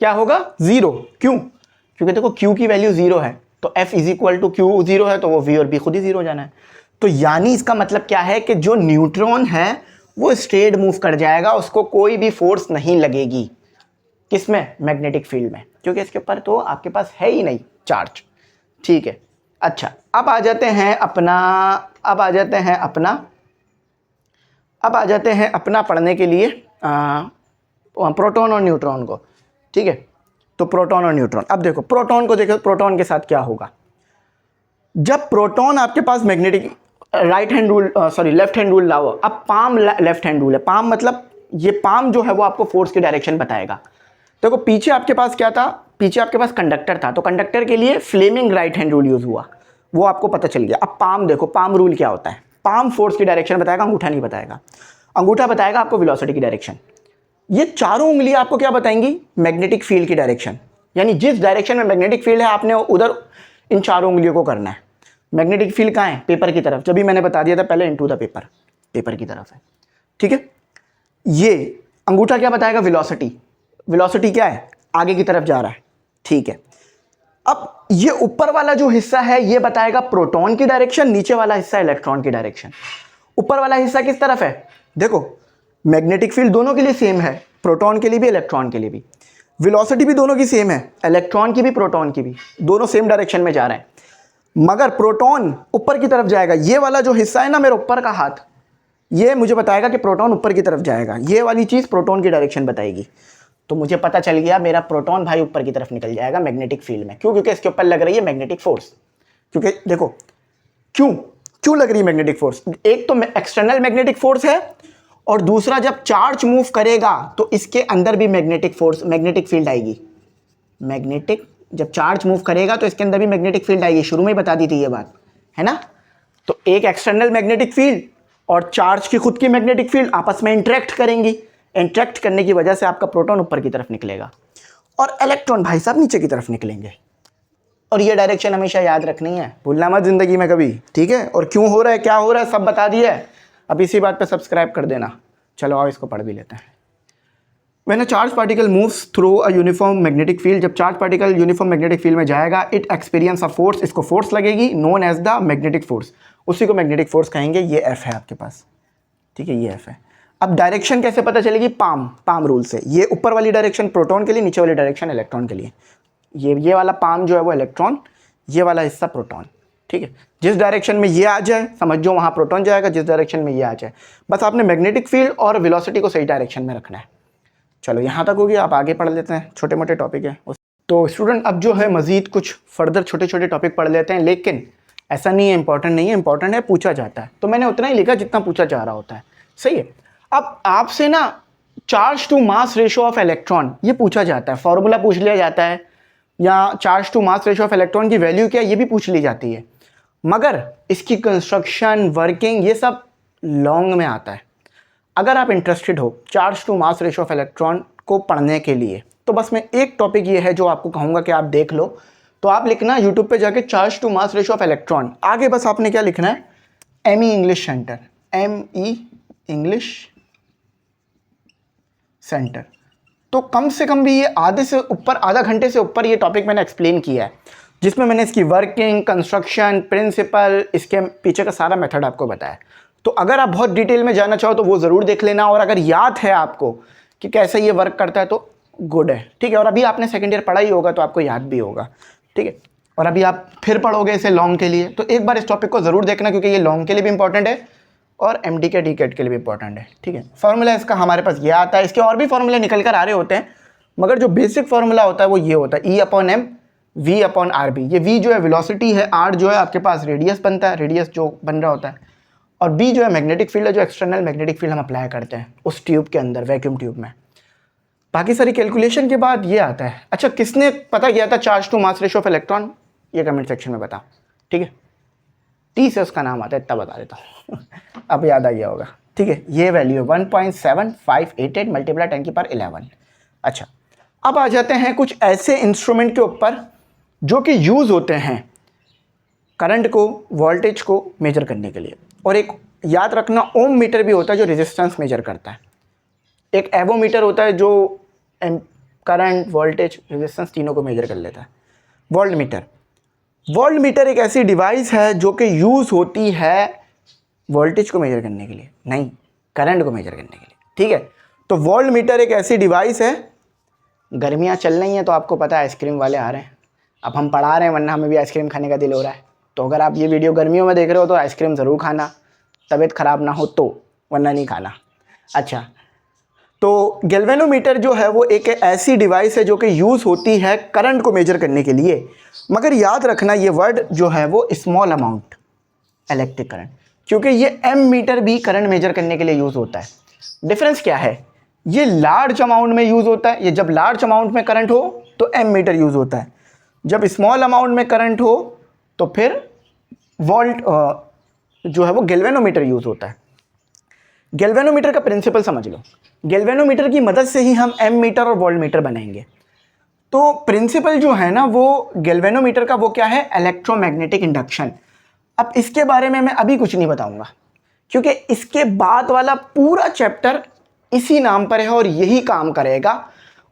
क्या होगा, 0। क्यों, क्योंकि देखो Q की वैल्यू 0 है, तो F is equal to Q 0 है, तो वो V और B खुद ही 0 हो जाना है। तो यानी इसका मतलब क्या है कि जो न्यूट्रॉन है वो स्ट्रेट मूव कर जाएगा, उसको कोई भी फोर्स नहीं लगेगी। किसमें, मैग्नेटिक फील्ड में, क्योंकि इसके ऊपर तो आपके पास है ही नहीं चार्ज, ठीक है। अच्छा अब आ जाते हैं अपना पढ़ने के लिए प्रोटॉन और न्यूट्रॉन को, ठीक है। तो प्रोटॉन और न्यूट्रॉन, अब देखो प्रोटॉन को, देखो प्रोटॉन के साथ क्या होगा। जब प्रोटॉन आपके पास मैग्नेटिक लेफ्ट हैंड रूल लाओ। अब पाम लेफ्ट हैंड रूल है, पाम मतलब ये पाम जो है वो आपको फोर्स की डायरेक्शन बताएगा। देखो पीछे आपके पास क्या था, पीछे आपके पास कंडक्टर था, तो कंडक्टर के लिए Fleming right hand rule use हुआ, वो आपको पता चल गया। अब पाम देखो, पाम रूल क्या होता है, पाम फोर्स की डायरेक्शन बताएगा, अंगूठा नहीं बताएगा। अंगूठा बताएगा आपको वेलोसिटी की डायरेक्शन। ये चारों उंगलियां आपको क्या बताएंगी? मैग्नेटिक फील्ड की डायरेक्शन, यानी जिस डायरेक्शन में मैग्नेटिक फील्ड है आपने उधर इन चारों उंगलियों को करना है। मैग्नेटिक फील्ड कहाँ है? पेपर की तरफ, जब भी मैंने बता दिया था पहले, इनटू द पेपर, पेपर की तरफ है, ठीक है। ये अंगूठा क्या बताएगा? वेलोसिटी। वेलोसिटी क्या है? आगे की तरफ जा रहा है, ठीक है। अब ये ऊपर वाला जो हिस्सा है ये बताएगा प्रोटॉन की डायरेक्शन, नीचे वाला हिस्सा इलेक्ट्रॉन की डायरेक्शन। ऊपर वाला हिस्सा किस तरफ है? देखो मैग्नेटिक फील्ड दोनों के लिए सेम है, प्रोटॉन के लिए भी इलेक्ट्रॉन के लिए भी। वेलोसिटी भी दोनों की सेम है, इलेक्ट्रॉन की भी प्रोटॉन की भी, दोनों सेम डायरेक्शन में जा रहे हैं। मगर प्रोटॉन ऊपर की तरफ जाएगा। ये वाला जो हिस्सा है ना मेरा ऊपर का हाथ, ये मुझे बताएगा कि प्रोटॉन ऊपर की तरफ जाएगा। ये वाली चीज़ प्रोटॉन की डायरेक्शन बताएगी। तो मुझे पता चल गया मेरा प्रोटॉन भाई ऊपर की तरफ निकल जाएगा मैग्नेटिक फील्ड में। क्यों? क्योंकि इसके ऊपर लग रही है मैग्नेटिक फोर्स। क्योंकि देखो क्यों लग रही है मैग्नेटिक फोर्स? एक तो एक्सटर्नल मैग्नेटिक फोर्स है, और दूसरा जब चार्ज मूव करेगा तो इसके अंदर भी मैग्नेटिक फोर्स, मैग्नेटिक फील्ड आएगी। मैग्नेटिक जब चार्ज मूव करेगा तो इसके अंदर भी मैग्नेटिक फील्ड आएगी। शुरू में ही बता दी थी ये बात, है ना। तो एक एक्सटर्नल मैग्नेटिक फील्ड और चार्ज की खुद की मैग्नेटिक फील्ड आपस में इंटरेक्ट करेंगी। इंटरेक्ट करने की वजह से आपका प्रोटॉन ऊपर की तरफ निकलेगा और इलेक्ट्रॉन भाई साहब नीचे की तरफ निकलेंगे। और ये डायरेक्शन हमेशा याद रखनी है, भूलना मत जिंदगी में कभी, ठीक है। और क्यों हो रहा है, क्या हो रहा है, सब बता दिया है। अब इसी बात पे सब्सक्राइब कर देना। चलो आओ इसको पढ़ भी लेते हैं। When a charged particle moves through a uniform magnetic field, जब charge particle uniform magnetic field में जाएगा, इट एक्सपीरियंस अ फोर्स, इसको फोर्स लगेगी, known as the magnetic force, उसी को मैग्नेटिक फोर्स कहेंगे। ये एफ है आपके पास, ठीक है, ये एफ है। अब डायरेक्शन कैसे पता चलेगी? पाम रूल से। ये ऊपर वाली डायरेक्शन प्रोटॉन के लिए, नीचे वाली डायरेक्शन इलेक्ट्रॉन के लिए। ये वाला पाम जो है वो इलेक्ट्रॉन, ये वाला हिस्सा प्रोटॉन, ठीक है। जिस डायरेक्शन में ये आ जाए समझ जो वहाँ प्रोटॉन जाएगा, जिस डायरेक्शन में ये आ जाए, बस आपने मैग्नेटिक फील्ड और वेलोसिटी को सही डायरेक्शन में रखना है। चलो यहाँ तक होगी, आप आगे पढ़ लेते हैं, छोटे मोटे टॉपिक है। तो स्टूडेंट अब जो है मज़ीद कुछ फर्दर छोटे छोटे टॉपिक पढ़ लेते हैं, लेकिन ऐसा नहीं है इंपॉर्टेंट नहीं है, इंपॉर्टेंट है, पूछा जाता है। तो मैंने उतना ही लिखा जितना पूछा जा रहा होता है, सही है। अब आपसे ना charge to mass ratio of electron ये पूछा जाता है, फॉर्मूला पूछ लिया जाता है, या charge to mass ratio of electron की वैल्यू क्या ये भी पूछ ली जाती है। मगर इसकी कंस्ट्रक्शन, वर्किंग, ये सब लॉन्ग में आता है। अगर आप इंटरेस्टेड हो charge to mass ratio of electron को पढ़ने के लिए, तो बस मैं एक टॉपिक ये है जो आपको कहूँगा कि आप देख लो। तो आप लिखना यूट्यूब पे जाके charge to mass ratio of electron, आगे बस आपने क्या लिखना है? ME English centre, ME English centre. तो कम से कम भी ये आधे से ऊपर, आधा घंटे से ऊपर ये टॉपिक मैंने एक्सप्लेन किया है, जिसमें मैंने इसकी वर्किंग, कंस्ट्रक्शन, प्रिंसिपल, इसके पीछे का सारा मेथड आपको बताया। तो अगर आप बहुत डिटेल में जानना चाहो तो वो ज़रूर देख लेना, और अगर याद है आपको कि कैसे ये वर्क करता है तो गुड है, ठीक है। और अभी आपने सेकेंड ईयर पढ़ा ही होगा तो आपको याद भी होगा, ठीक है। और अभी आप फिर पढ़ोगे इसे लॉन्ग के लिए, तो एक बार इस टॉपिक को ज़रूर देखना, क्योंकि ये लॉन्ग के लिए भी इंपॉर्टेंट है और MD के DCAT के लिए भी इंपॉर्टेंट है, ठीक है। फार्मूला इसका हमारे पास ये आता है, इसके और भी फार्मूले निकल कर आ रहे होते हैं, मगर जो बेसिक फार्मूला होता है वो ये होता है, E/m V/RB। ये V जो है वेलोसिटी है, R जो है आपके पास रेडियस बनता है, रेडियस जो बन रहा होता है, और B जो है मैग्नेटिक फील्ड है, जो एक्सटर्नल मैग्नेटिक फील्ड हम अप्लाई करते हैं उस ट्यूब के अंदर, वैक्यूम ट्यूब में। बाकी सारी कैलकुलेशन के बाद ये आता है। अच्छा, किसने पता किया था charge to mass ratio of electron? ये कमेंट सेक्शन में बताओ, ठीक है। T से उसका नाम आता है, इतना बता देता हूँ अब याद आ गया होगा, ठीक है। ये वैल्यू 1.7588 मल्टीप्लाई 10⁻11। अच्छा, अब आ जाते हैं कुछ ऐसे इंस्ट्रूमेंट के ऊपर जो कि यूज़ होते हैं करंट को, वोल्टेज को मेजर करने के लिए। और एक याद रखना, ओम मीटर भी होता है जो रेजिस्टेंस मेजर करता है। एक एवोमीटर होता है जो करंट, वोल्टेज, रेजिस्टेंस तीनों को मेजर कर लेता है। वोल्ट मीटर, वोल्ट मीटर एक ऐसी डिवाइस है जो कि यूज़ होती है वोल्टेज को मेजर करने के लिए, नहीं करंट को मेजर करने के लिए, ठीक है। तो वोल्ट मीटर एक ऐसी डिवाइस है। गर्मियाँ चल रही हैं तो आपको पता है आइसक्रीम वाले आ रहे हैं, अब हम पढ़ा रहे हैं, वरना हमें भी आइसक्रीम खाने का दिल हो रहा है। तो अगर आप ये वीडियो गर्मियों में देख रहे हो तो आइसक्रीम ज़रूर खाना, तबीयत ख़राब ना हो तो, वरना नहीं खाना। अच्छा, तो गैल्वेनोमीटर जो है वो एक ऐसी डिवाइस है जो कि यूज़ होती है करंट को मेजर करने के लिए। मगर याद रखना ये वर्ड जो है वो स्मॉल अमाउंट इलेक्ट्रिक करंट, क्योंकि ये एम मीटर भी करंट मेजर करने के लिए यूज़ होता है। डिफरेंस क्या है? ये लार्ज अमाउंट में यूज़ होता है, ये जब लार्ज अमाउंट में करंट हो तो एम मीटर यूज़ होता है, जब स्मॉल अमाउंट में करंट हो तो फिर जो है वो गैल्वेनोमीटर यूज़ होता है। गैल्वेनोमीटर का प्रिंसिपल समझ लो। गैल्वेनोमीटर की मदद से ही हम एम मीटर और वोल्ट मीटर बनाएंगे। तो प्रिंसिपल जो है ना वो गैल्वेनोमीटर का वो क्या है, इलेक्ट्रोमैग्नेटिक इंडक्शन। अब इसके बारे में मैं अभी कुछ नहीं बताऊंगा क्योंकि इसके बाद वाला पूरा चैप्टर इसी नाम पर है और यही काम करेगा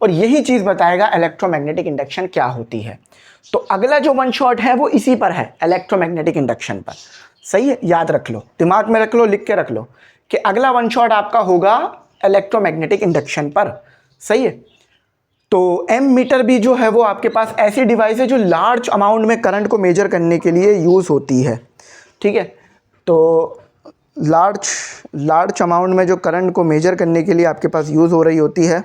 और यही चीज़ बताएगा इलेक्ट्रोमैग्नेटिक इंडक्शन क्या होती है। तो अगला जो वन शॉट है वो इसी पर है, इलेक्ट्रोमैग्नेटिक इंडक्शन पर। सही है, याद रख लो, दिमाग में रख लो, लिख के रख लो कि अगला वन शॉट आपका होगा इलेक्ट्रोमैग्नेटिक इंडक्शन पर। सही है। तो एम मीटर भी जो है वो आपके पास ऐसी डिवाइस है जो लार्ज अमाउंट में करंट को मेजर करने के लिए यूज़ होती है। ठीक है। तो लार्ज अमाउंट में जो करंट को मेजर करने के लिए आपके पास यूज़ हो रही होती है।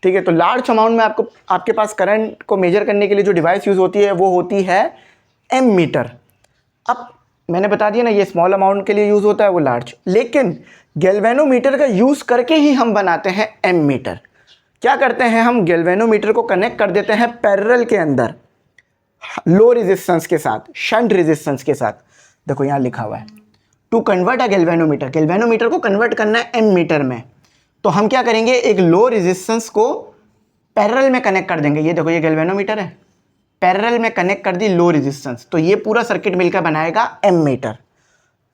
ठीक है। तो लार्ज अमाउंट में आपके पास करंट को मेजर करने के लिए जो डिवाइस यूज़ होती है वो होती है एम मीटर। अब मैंने बता दिया ना, ये स्मॉल अमाउंट के लिए यूज़ होता है, वो लार्ज। लेकिन गैल्वेनोमीटर का यूज़ करके ही हम बनाते हैं एम मीटर। क्या करते हैं, हम गैल्वेनोमीटर को कनेक्ट कर देते हैं पैरेलल के अंदर लो रेजिस्टेंस के साथ, शंट रेजिस्टेंस के साथ। देखो यहाँ लिखा हुआ है to convert a galvanometer. Galvanometer को कन्वर्ट करना है एम मीटर में, तो हम क्या करेंगे, एक लो रेजिस्टेंस को पैरेलल में कनेक्ट कर देंगे। ये देखो, ये गैल्वेनोमीटर है, पैरेलल में कनेक्ट कर दी लो रेजिस्टेंस, तो ये पूरा सर्किट मिलकर बनाएगा ammeter,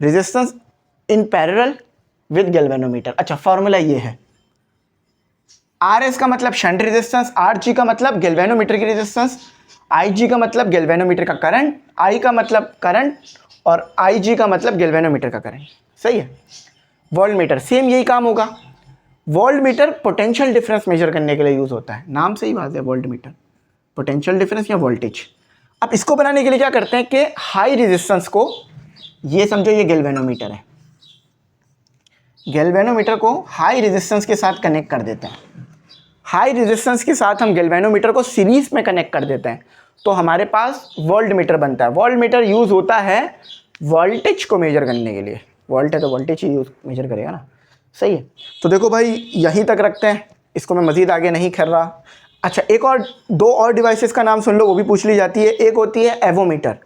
resistance in parallel with galvanometer. अच्छा, फॉर्मूला ये है, आर एस का मतलब शंट रेजिस्टेंस, आर जी का मतलब गैल्वेनोमीटर की रेजिस्टेंस, आई जी का मतलब गैल्वेनोमीटर का करंट, आई का मतलब करंट और आई जी का मतलब गैल्वेनोमीटर का करंट। सही है। वोल्ट मीटर सेम यही काम होगा। Voltmeter potential difference measure करने के लिए यूज़ होता है, नाम से ही बात है, वोल्ट मीटर पोटेंशियल डिफरेंस या वोल्टेज। अब इसको बनाने के लिए क्या करते हैं कि हाई रेजिस्टेंस को, ये समझो ये गैल्वेनोमीटर है, गैल्वेनोमीटर को हाई रेजिस्टेंस के साथ कनेक्ट कर देते हैं। हाई रेजिस्टेंस के साथ हम गैल्वेनोमीटर को सीरीज में कनेक्ट कर देते हैं, तो हमारे पास वोल्ट मीटर बनता है। वोल्ट मीटर यूज़ होता है वोल्टेज को मेजर करने के लिए। वोल्ट है तो वोल्टेज ही यूज मेजर करेगा ना। सही है। तो देखो भाई, यहीं तक रखते हैं इसको, मैं मज़ीद आगे नहीं कर रहा। अच्छा, एक और दो और डिवाइसेस का नाम सुन लो, वो भी पूछ ली जाती है। एक होती है एवोमीटर।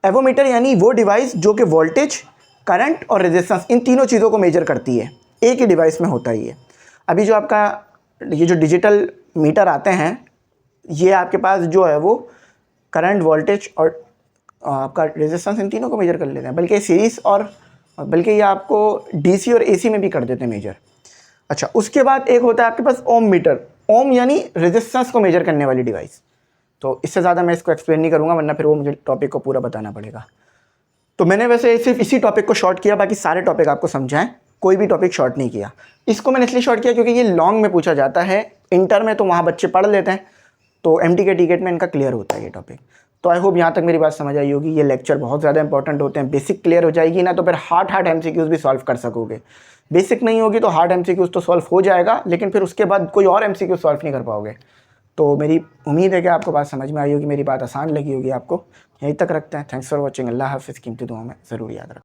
एवोमीटर यानी वो डिवाइस जो कि वोल्टेज, करंट और रेजिस्टेंस, इन तीनों चीज़ों को मेजर करती है। एक ही डिवाइस में होता ही है। अभी जो आपका ये जो डिजिटल मीटर आते हैं, ये आपके पास जो है वो करंट, वोल्टेज और आपका रेजिस्टेंस, इन तीनों को मेजर कर लेते हैं। बल्कि सीरीज़ और बल्कि ये आपको डीसी और एसी में भी कर देते हैं मेजर। अच्छा, उसके बाद एक होता है आपके पास ओम मीटर। ओम यानी रेजिस्टेंस को मेजर करने वाली डिवाइस। तो इससे ज़्यादा मैं इसको एक्सप्लेन नहीं करूँगा, वरना फिर वो मुझे टॉपिक को पूरा बताना पड़ेगा। तो मैंने वैसे सिर्फ इसी टॉपिक को शॉर्ट किया, बाकी सारे टॉपिक आपको समझाएं, कोई भी टॉपिक शॉर्ट नहीं किया। इसको मैंने इसलिए शॉर्ट किया क्योंकि ये लॉन्ग में पूछा जाता है इंटर में, तो वहाँ बच्चे पढ़ लेते हैं, तो एमटी के टिकट में इनका क्लियर होता है ये टॉपिक। तो आई होप यहाँ तक मेरी बात समझ आई होगी। ये लेक्चर बहुत ज़्यादा इंपॉर्टेंट होते हैं। बेसिक क्लियर हो जाएगी ना, तो फिर हार्ड एमसीक्यूज़ भी सॉल्व कर सकोगे। बेसिक नहीं होगी तो हार्ड एमसीक्यूज़ तो सॉल्व हो जाएगा, लेकिन फिर उसके बाद कोई और एमसीक्यू सॉल्व नहीं कर पाओगे। तो मेरी उम्मीद है कि आपको बात समझ में आई होगी, मेरी बात आसान लगी होगी आपको। यहीं तक रखते हैं। Thanks for watching. अल्लाह हाफ़िज़। कीमती दुआ में ज़रूर याद रखें।